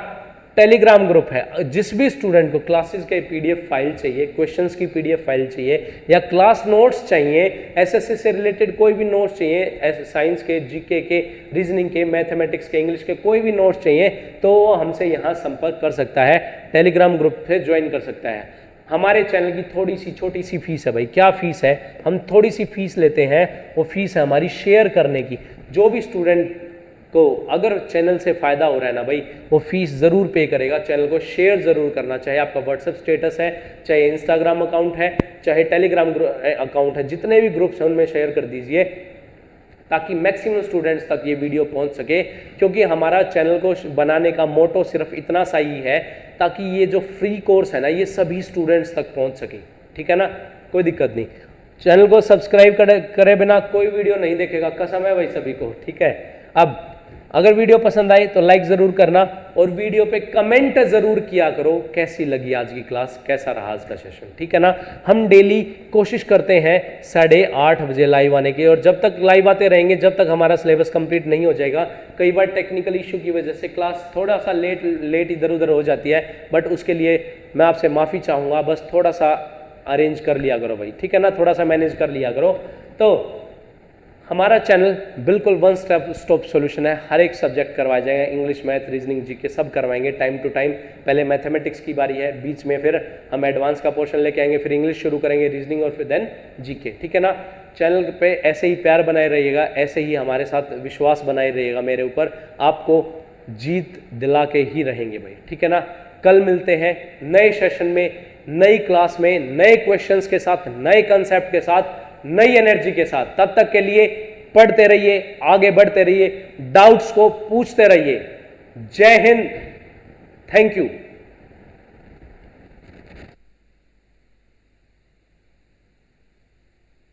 टेलीग्राम ग्रुप है। जिस भी स्टूडेंट को क्लासेस के पीडीएफ फाइल चाहिए, क्वेश्चंस की पीडीएफ फाइल चाहिए या क्लास नोट्स चाहिए, एसएससी से रिलेटेड कोई भी नोट्स चाहिए, साइंस के, जीके के, रीजनिंग के, मैथमेटिक्स के, इंग्लिश के कोई भी नोट्स चाहिए तो वो हमसे यहाँ संपर्क कर सकता है, टेलीग्राम ग्रुप पे ज्वाइन कर सकता है। हमारे चैनल की थोड़ी सी छोटी सी फीस है भाई। क्या फीस है? हम थोड़ी सी फीस लेते हैं, वो फीस है हमारी शेयर करने की। जो भी स्टूडेंट को अगर चैनल से फ़ायदा हो रहा है ना भाई, वो फीस ज़रूर पे करेगा। चैनल को शेयर ज़रूर करना, चाहे आपका व्हाट्सएप स्टेटस है, चाहे इंस्टाग्राम अकाउंट है, चाहे टेलीग्राम अकाउंट है, जितने भी ग्रुप्स हैं उनमें शेयर कर दीजिए ताकि मैक्सिमम स्टूडेंट्स तक ये वीडियो पहुंच सके। क्योंकि हमारा चैनल को बनाने का मोटो सिर्फ इतना सा ही है ताकि ये जो फ्री कोर्स है ना, ये सभी स्टूडेंट्स तक पहुंच सके। ठीक है ना, कोई दिक्कत नहीं। चैनल को सब्सक्राइब करे बिना कोई वीडियो नहीं देखेगा, कसम है भाई सभी को। ठीक है, अब अगर वीडियो पसंद आई तो लाइक ज़रूर करना और वीडियो पे कमेंट ज़रूर किया करो कैसी लगी आज की क्लास, कैसा रहा आज का सेशन। ठीक है ना, हम डेली कोशिश करते हैं 8:30 बजे लाइव आने की, और जब तक लाइव आते रहेंगे, जब तक हमारा सिलेबस कंप्लीट नहीं हो जाएगा। कई बार टेक्निकल इशू की वजह से क्लास थोड़ा सा लेट इधर उधर हो जाती है, बट उसके लिए मैं आपसे माफ़ी चाहूँगा। बस थोड़ा सा अरेंज कर लिया करो भाई, ठीक है ना, थोड़ा सा मैनेज कर लिया करो। तो हमारा चैनल बिल्कुल वन स्टॉप सॉल्यूशन है। हर एक सब्जेक्ट करवाया जाएगा, इंग्लिश, मैथ, रीजनिंग, जीके सब करवाएंगे टाइम टू टाइम। पहले मैथमेटिक्स की बारी है, बीच में फिर हम एडवांस का पोर्शन लेके आएंगे, फिर इंग्लिश शुरू करेंगे, रीजनिंग और फिर देन जीके। ठीक है ना, चैनल पे ऐसे ही प्यार बनाए रहिएगा, ऐसे ही हमारे साथ विश्वास बनाए रहिएगा मेरे ऊपर, आपको जीत दिला के ही रहेंगे भाई। ठीक है ना, कल मिलते हैं नए सेशन में, नई क्लास में, नए क्वेश्चंस के साथ, नए कंसेप्ट के साथ, नई एनर्जी के साथ। तब तक के लिए पढ़ते रहिए, आगे बढ़ते रहिए, डाउट्स को पूछते रहिए। जय हिंद, थैंक यू।